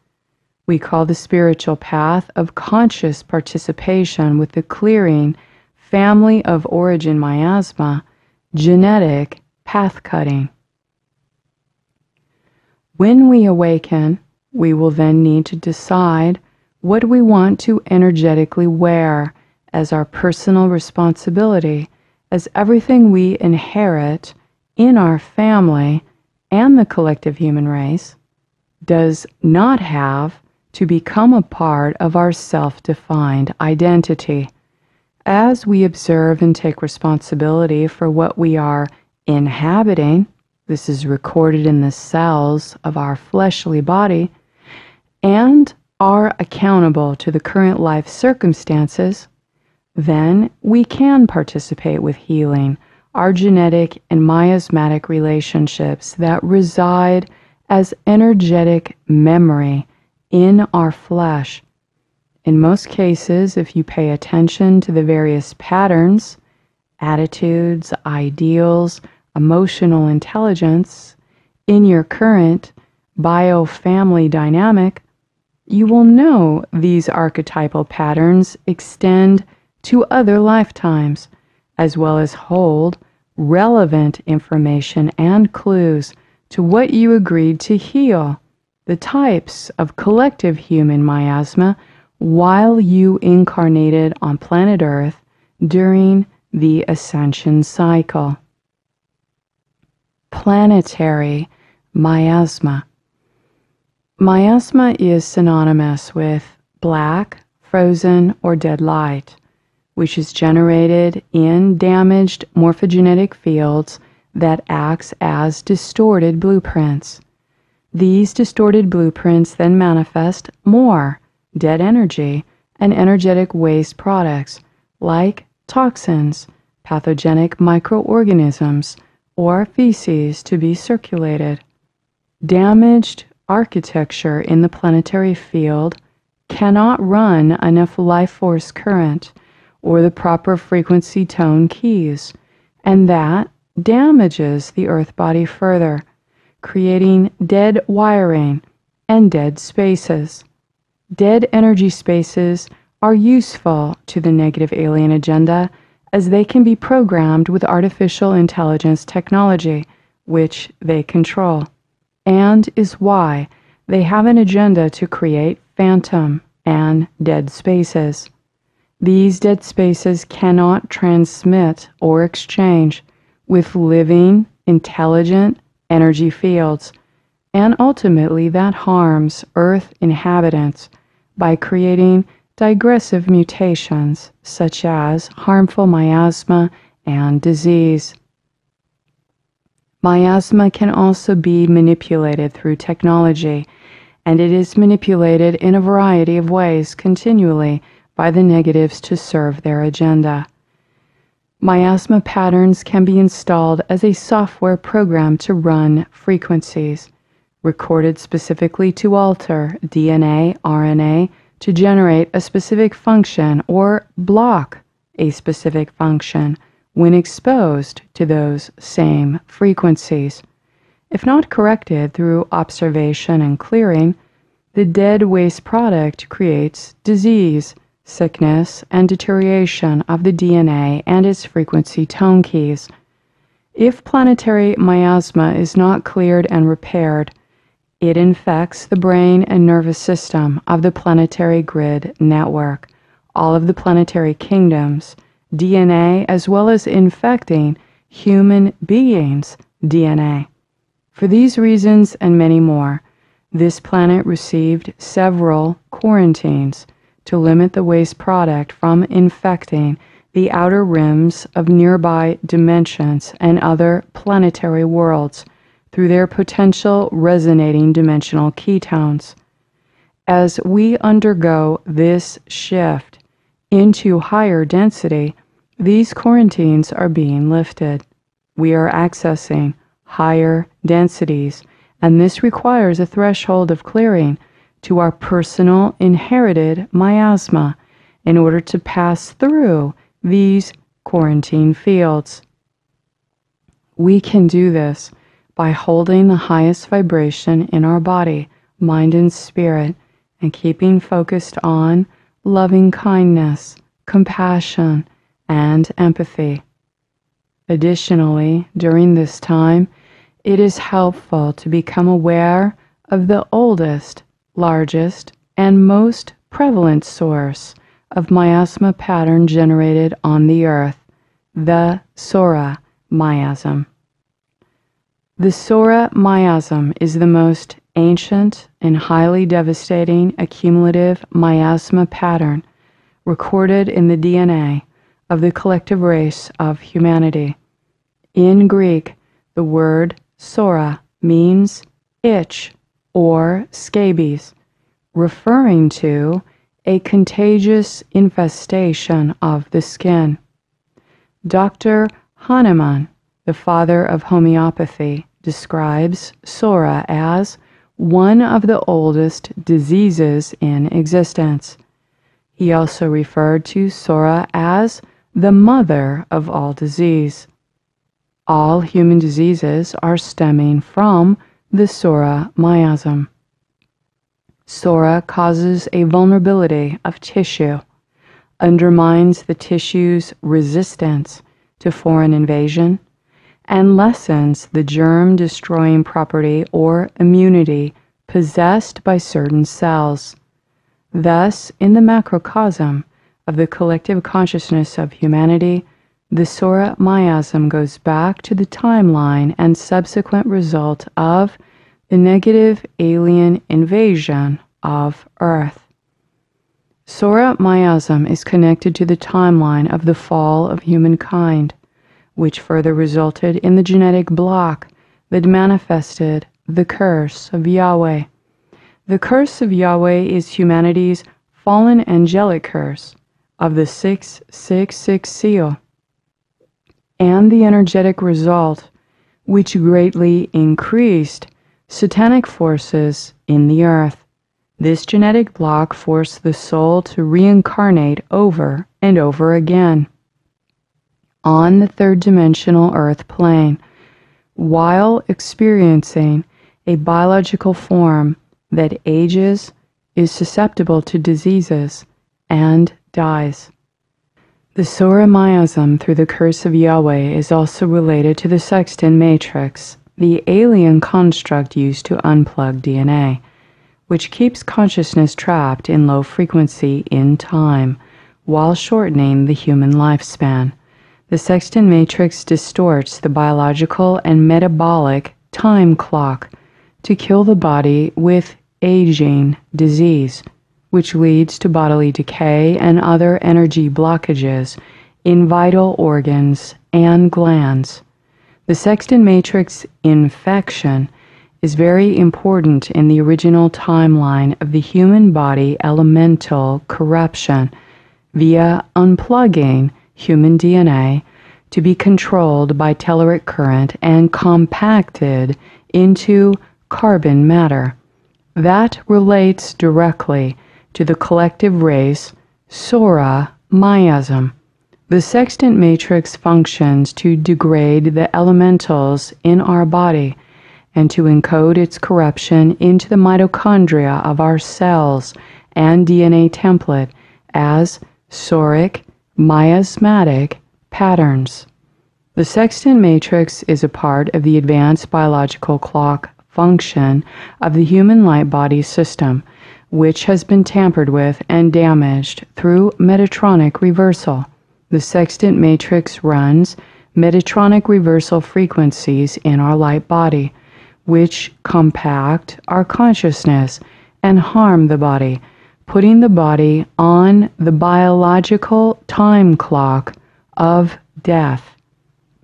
We call the spiritual path of conscious participation with the clearing family of origin miasma genetic path cutting. When we awaken, we will then need to decide what we want to energetically wear as our personal responsibility, as everything we inherit in our family and the collective human race does not have to become a part of our self-defined identity. As we observe and take responsibility for what we are inhabiting, this is recorded in the cells of our fleshly body, and are accountable to the current life circumstances, then we can participate with healing our genetic and miasmatic relationships that reside as energetic memory in our flesh. In most cases, if you pay attention to the various patterns, attitudes, ideals, emotional intelligence in your current bio-family dynamic, you will know these archetypal patterns extend to other lifetimes, as well as hold relevant information and clues to what you agreed to heal, the types of collective human miasma while you incarnated on planet Earth during the ascension cycle. Planetary miasma. Miasma is synonymous with black, frozen, or dead light, which is generated in damaged morphogenetic fields that acts as distorted blueprints. These distorted blueprints then manifest more dead energy and energetic waste products like toxins, pathogenic microorganisms, or feces to be circulated. Damaged architecture in the planetary field cannot run enough life force current or the proper frequency tone keys, and that damages the earth body further, creating dead wiring and dead spaces. Dead energy spaces are useful to the negative alien agenda as they can be programmed with artificial intelligence technology, which they control, and is why they have an agenda to create phantom and dead spaces. These dead spaces cannot transmit or exchange with living, intelligent energy fields, and ultimately that harms Earth inhabitants by creating digressive mutations such as harmful miasma and disease. Miasma can also be manipulated through technology, and it is manipulated in a variety of ways continually by the negatives to serve their agenda. Miasma patterns can be installed as a software program to run frequencies, recorded specifically to alter DNA, RNA to generate a specific function or block a specific function when exposed to those same frequencies. If not corrected through observation and clearing, the dead waste product creates disease, sickness, and deterioration of the DNA and its frequency tone keys. If planetary miasma is not cleared and repaired, it infects the brain and nervous system of the planetary grid network, all of the planetary kingdoms, DNA, as well as infecting human beings' DNA. For these reasons and many more, this planet received several quarantines to limit the waste product from infecting the outer rims of nearby dimensions and other planetary worlds through their potential resonating dimensional ketones. As we undergo this shift into higher density, these quarantines are being lifted. We are accessing higher densities, and this requires a threshold of clearing to our personal inherited miasma in order to pass through these quarantine fields. We can do this by holding the highest vibration in our body, mind, and spirit, and keeping focused on loving kindness, compassion, and empathy. Additionally, during this time, it is helpful to become aware of the oldest, largest, and most prevalent source of miasma pattern generated on the earth, the Sora miasm. The Sora miasm is the most ancient and highly devastating accumulative miasma pattern recorded in the DNA of the collective race of humanity. In Greek, the word Sora means itch or scabies, referring to a contagious infestation of the skin. Dr. Hahnemann, the father of homeopathy, describes Sora as one of the oldest diseases in existence. He also referred to Sora as the mother of all disease. All human diseases are stemming from the Sora miasm. Sora causes a vulnerability of tissue, undermines the tissue's resistance to foreign invasion, and lessens the germ-destroying property or immunity possessed by certain cells. Thus, in the macrocosm of the collective consciousness of humanity, the Sora miasm goes back to the timeline and subsequent result of the negative alien invasion of Earth. Sora miasm is connected to the timeline of the fall of humankind, which further resulted in the genetic block that manifested the curse of Yahweh. The curse of Yahweh is humanity's fallen angelic curse of the 666 seal, and the energetic result, which greatly increased satanic forces in the earth. This genetic block forced the soul to reincarnate over and over again on the third-dimensional earth plane, while experiencing a biological form that ages, is susceptible to diseases, and dies. The Sora miasm through the curse of Yahweh is also related to the Sexton matrix, the alien construct used to unplug DNA, which keeps consciousness trapped in low frequency in time while shortening the human lifespan. The Sexton matrix distorts the biological and metabolic time clock to kill the body with aging disease, which leads to bodily decay and other energy blockages in vital organs and glands. The Sexton matrix infection is very important in the original timeline of the human body elemental corruption via unplugging human DNA to be controlled by telluric current and compacted into carbon matter. That relates directly to the collective race Sora miasm. The sextant matrix functions to degrade the elementals in our body and to encode its corruption into the mitochondria of our cells and DNA template as Soric miasmatic patterns. The sextant matrix is a part of the advanced biological clock function of the human light body system, which has been tampered with and damaged through Metatronic reversal. The sextant matrix runs Metatronic reversal frequencies in our light body, which compact our consciousness and harm the body, putting the body on the biological time clock of death.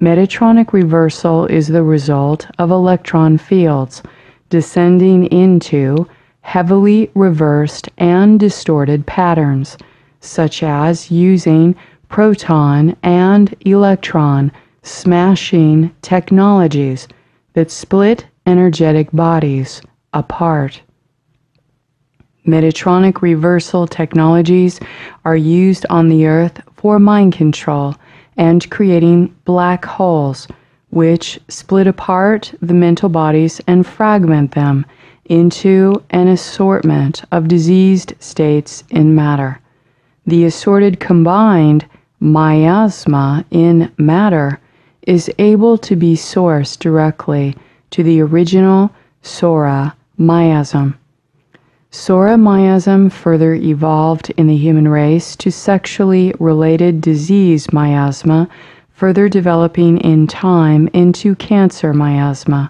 Metatronic reversal is the result of electron fields descending into heavily reversed and distorted patterns, such as using proton and electron smashing technologies that split energetic bodies apart. Metatronic reversal technologies are used on the Earth for mind control and creating black holes, which split apart the mental bodies and fragment them into an assortment of diseased states in matter. The assorted combined miasma in matter is able to be sourced directly to the original Sora miasm. Sora miasm further evolved in the human race to sexually related disease miasma, further developing in time into cancer miasma.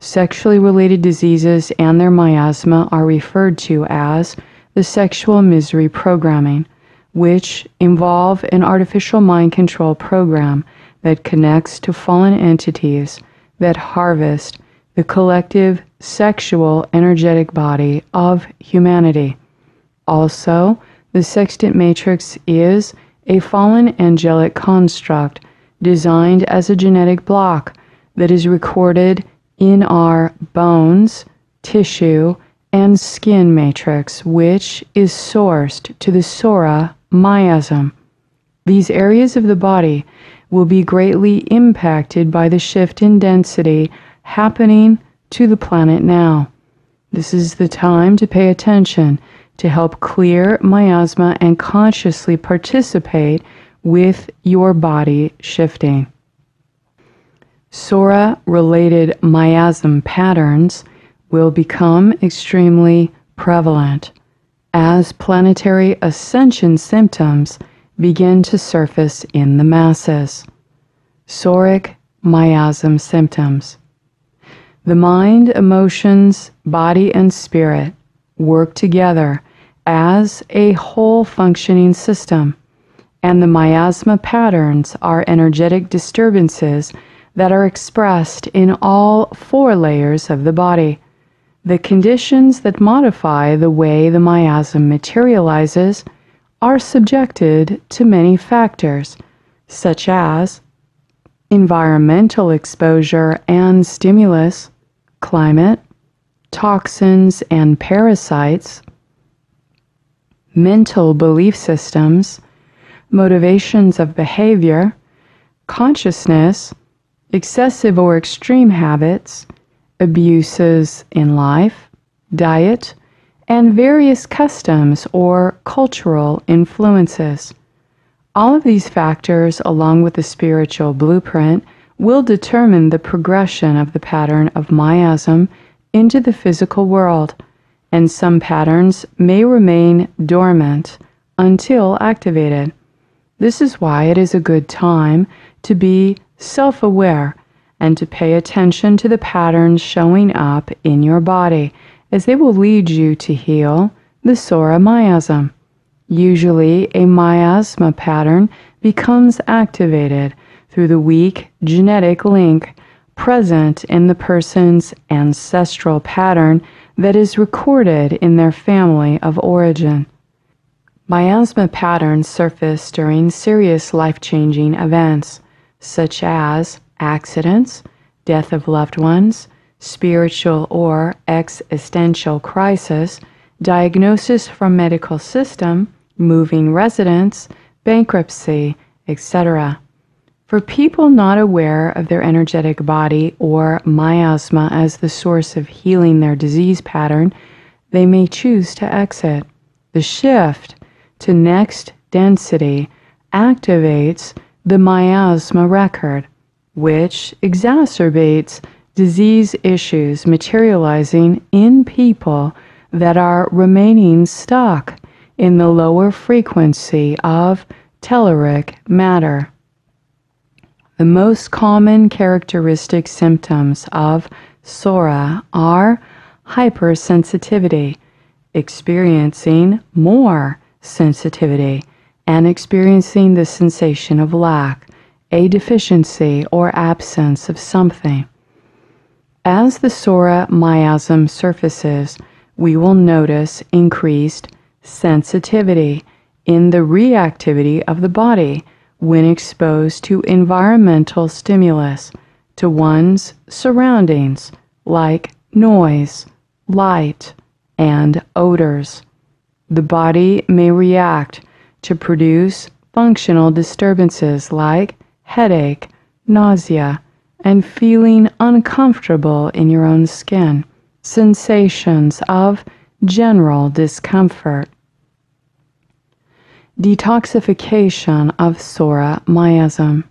Sexually related diseases and their miasma are referred to as the sexual misery programming, which involve an artificial mind control program that connects to fallen entities that harvest the collective sexual energetic body of humanity. Also, the sextant matrix is a fallen angelic construct designed as a genetic block that is recorded in our bones, tissue, and skin matrix, which is sourced to the Sora miasm. These areas of the body will be greatly impacted by the shift in density happening to the planet now. This is the time to pay attention to help clear miasma and consciously participate with your body shifting. Sora-related miasm patterns will become extremely prevalent as planetary ascension symptoms begin to surface in the masses. Soric miasm symptoms. The mind, emotions, body, and spirit work together as a whole functioning system, and the miasma patterns are energetic disturbances that are expressed in all 4 layers of the body. The conditions that modify the way the miasm materializes are subjected to many factors, such as environmental exposure and stimulus, climate, toxins and parasites, mental belief systems, motivations of behavior, consciousness, excessive or extreme habits, abuses in life, diet, and various customs or cultural influences. All of these factors, along with the spiritual blueprint, will determine the progression of the pattern of miasm into the physical world, and some patterns may remain dormant until activated. This is why it is a good time to be self-aware and to pay attention to the patterns showing up in your body, as they will lead you to heal the Sora miasm. Usually, a miasma pattern becomes activated through the weak genetic link present in the person's ancestral pattern that is recorded in their family of origin. Miasma patterns surface during serious life-changing events, such as accidents, death of loved ones, spiritual or existential crisis, diagnosis from medical system, moving residence, bankruptcy, etc. For people not aware of their energetic body or miasma as the source of healing their disease pattern, they may choose to exit. The shift to next density activates the miasma record, which exacerbates disease issues materializing in people that are remaining stuck in the lower frequency of telluric matter. The most common characteristic symptoms of Sora are hypersensitivity, experiencing more sensitivity, and experiencing the sensation of lack, a deficiency or absence of something. As the Sora miasm surfaces, we will notice increased sensitivity in the reactivity of the body when exposed to environmental stimulus, to one's surroundings like noise, light, and odors. The body may react to produce functional disturbances like headache, nausea, and feeling uncomfortable in your own skin, sensations of general discomfort. Detoxification of Sora miasm.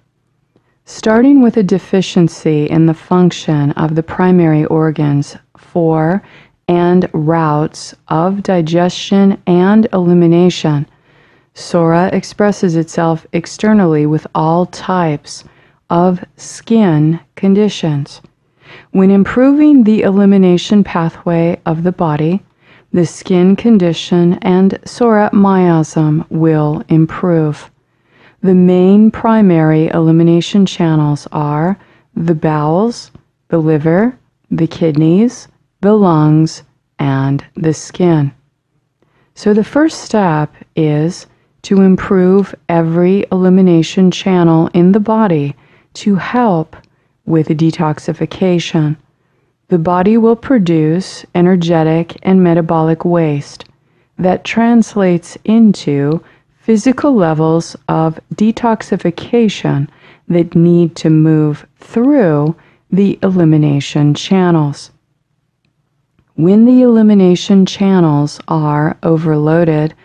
Starting with a deficiency in the function of the primary organs for and routes of digestion and elimination, Sora expresses itself externally with all types of skin conditions. When improving the elimination pathway of the body, the skin condition and Sora miasm will improve. The main primary elimination channels are the bowels, the liver, the kidneys, the lungs, and the skin. So the first step is to improve every elimination channel in the body to help with detoxification. The body will produce energetic and metabolic waste that translates into physical levels of detoxification that need to move through the elimination channels. When the elimination channels are overloaded,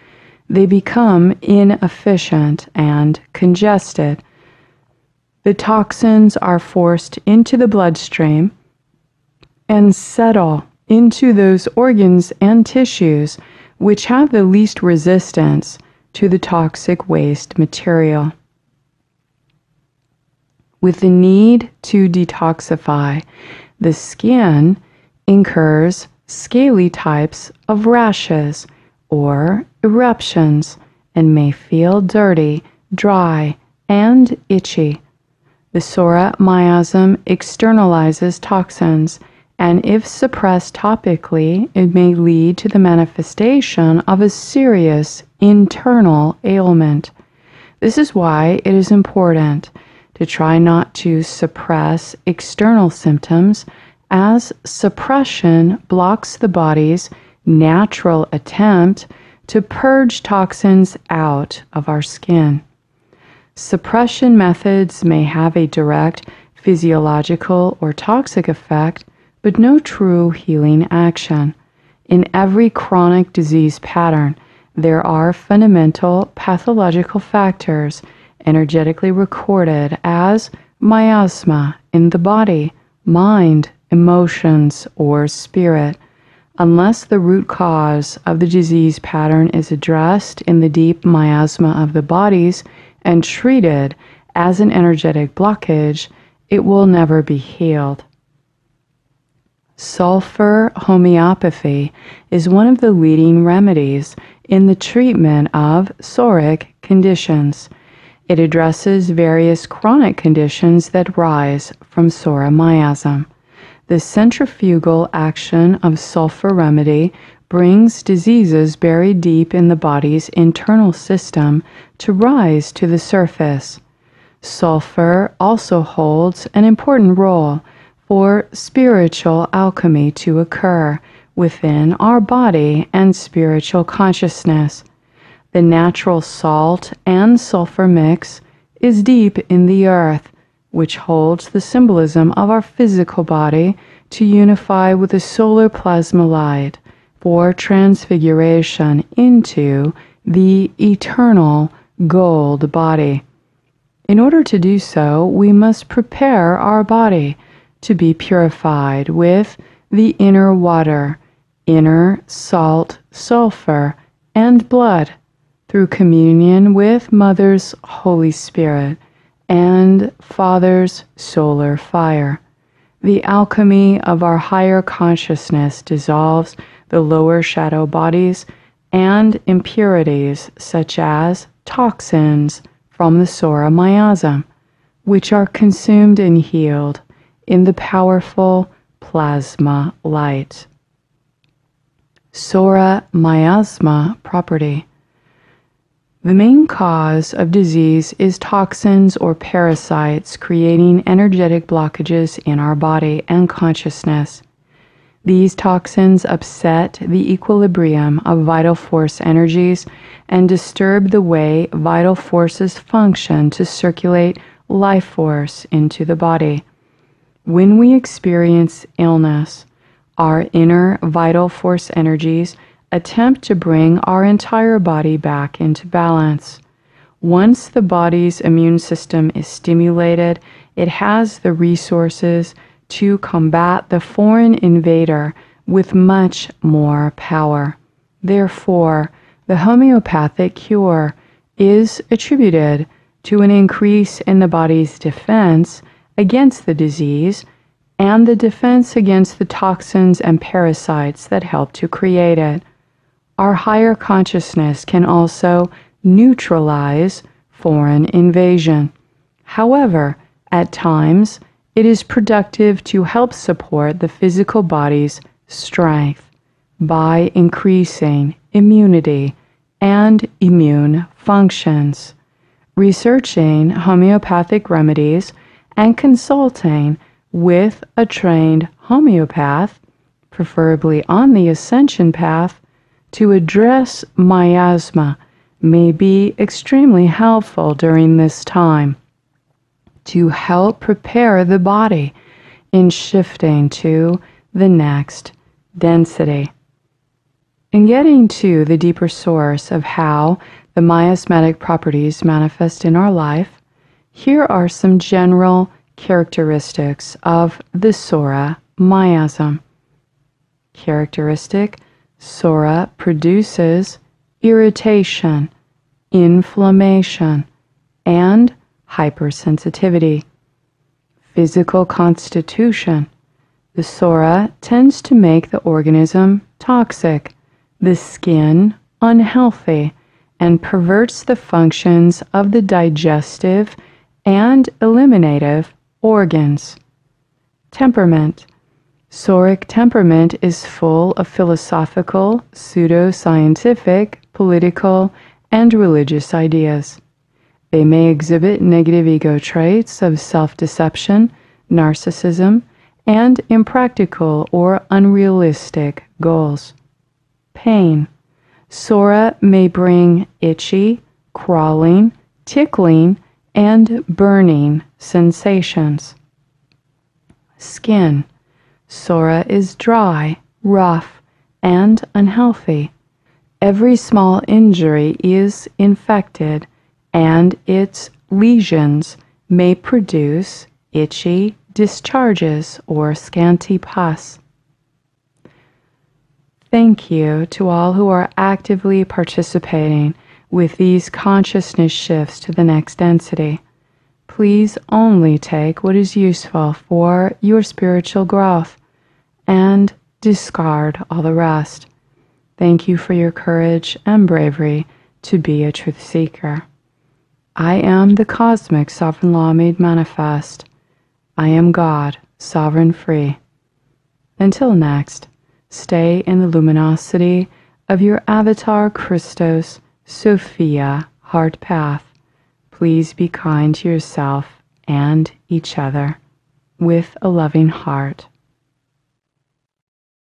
they become inefficient and congested. The toxins are forced into the bloodstream and settle into those organs and tissues which have the least resistance to the toxic waste material. With the need to detoxify, the skin incurs scaly types of rashes or eruptions and may feel dirty, dry, and itchy. The Sora miasm externalizes toxins, and if suppressed topically, it may lead to the manifestation of a serious internal ailment. This is why it is important to try not to suppress external symptoms, as suppression blocks the body's natural attempt to purge toxins out of our skin. Suppression methods may have a direct physiological or toxic effect, but no true healing action. In every chronic disease pattern, there are fundamental pathological factors energetically recorded as miasma in the body, mind, emotions, or spirit. Unless the root cause of the disease pattern is addressed in the deep miasma of the bodies and treated as an energetic blockage, it will never be healed. Sulfur homeopathy is one of the leading remedies in the treatment of psoriatic conditions. It addresses various chronic conditions that rise from Sora miasm. The centrifugal action of sulfur remedy brings diseases buried deep in the body's internal system to rise to the surface. Sulfur also holds an important role for spiritual alchemy to occur within our body and spiritual consciousness. The natural salt and sulfur mix is deep in the earth, which holds the symbolism of our physical body to unify with the solar plasma light for transfiguration into the eternal gold body. In order to do so, we must prepare our body to be purified with the inner water, inner salt, sulfur, and blood through communion with Mother's Holy Spirit and Father's solar fire. The alchemy of our higher consciousness dissolves the lower shadow bodies and impurities such as toxins from the Sora miasm, which are consumed and healed in the powerful plasma light. Sora miasma property. The main cause of disease is toxins or parasites creating energetic blockages in our body and consciousness. These toxins upset the equilibrium of vital force energies and disturb the way vital forces function to circulate life force into the body. When we experience illness, our inner vital force energies attempt to bring our entire body back into balance. Once the body's immune system is stimulated, it has the resources to combat the foreign invader with much more power. Therefore, the homeopathic cure is attributed to an increase in the body's defense against the disease and the defense against the toxins and parasites that help to create it. Our higher consciousness can also neutralize foreign invasion. However, at times, it is productive to help support the physical body's strength by increasing immunity and immune functions. Researching homeopathic remedies and consulting with a trained homeopath, preferably on the ascension path, to address miasma may be extremely helpful during this time to help prepare the body in shifting to the next density. In getting to the deeper source of how the miasmatic properties manifest in our life, here are some general characteristics of the Sora miasm. Characteristic: Sora produces irritation, inflammation, and hypersensitivity. Physical constitution: the Sora tends to make the organism toxic, the skin unhealthy, and perverts the functions of the digestive and eliminative organs. Temperament: Soric temperament is full of philosophical, pseudoscientific, political, and religious ideas. They may exhibit negative ego traits of self-deception, narcissism, and impractical or unrealistic goals. Pain: Sora may bring itchy, crawling, tickling, and burning sensations. Skin: Sora is dry, rough, and unhealthy. Every small injury is infected, and its lesions may produce itchy discharges or scanty pus. Thank you to all who are actively participating with these consciousness shifts to the next density. Please only take what is useful for your spiritual growth and discard all the rest. Thank you for your courage and bravery to be a truth seeker. I am the cosmic sovereign law made manifest. I am God, sovereign free. Until next, stay in the luminosity of your avatar Christos Sophia heart path. Please be kind to yourself and each other. with a loving heart.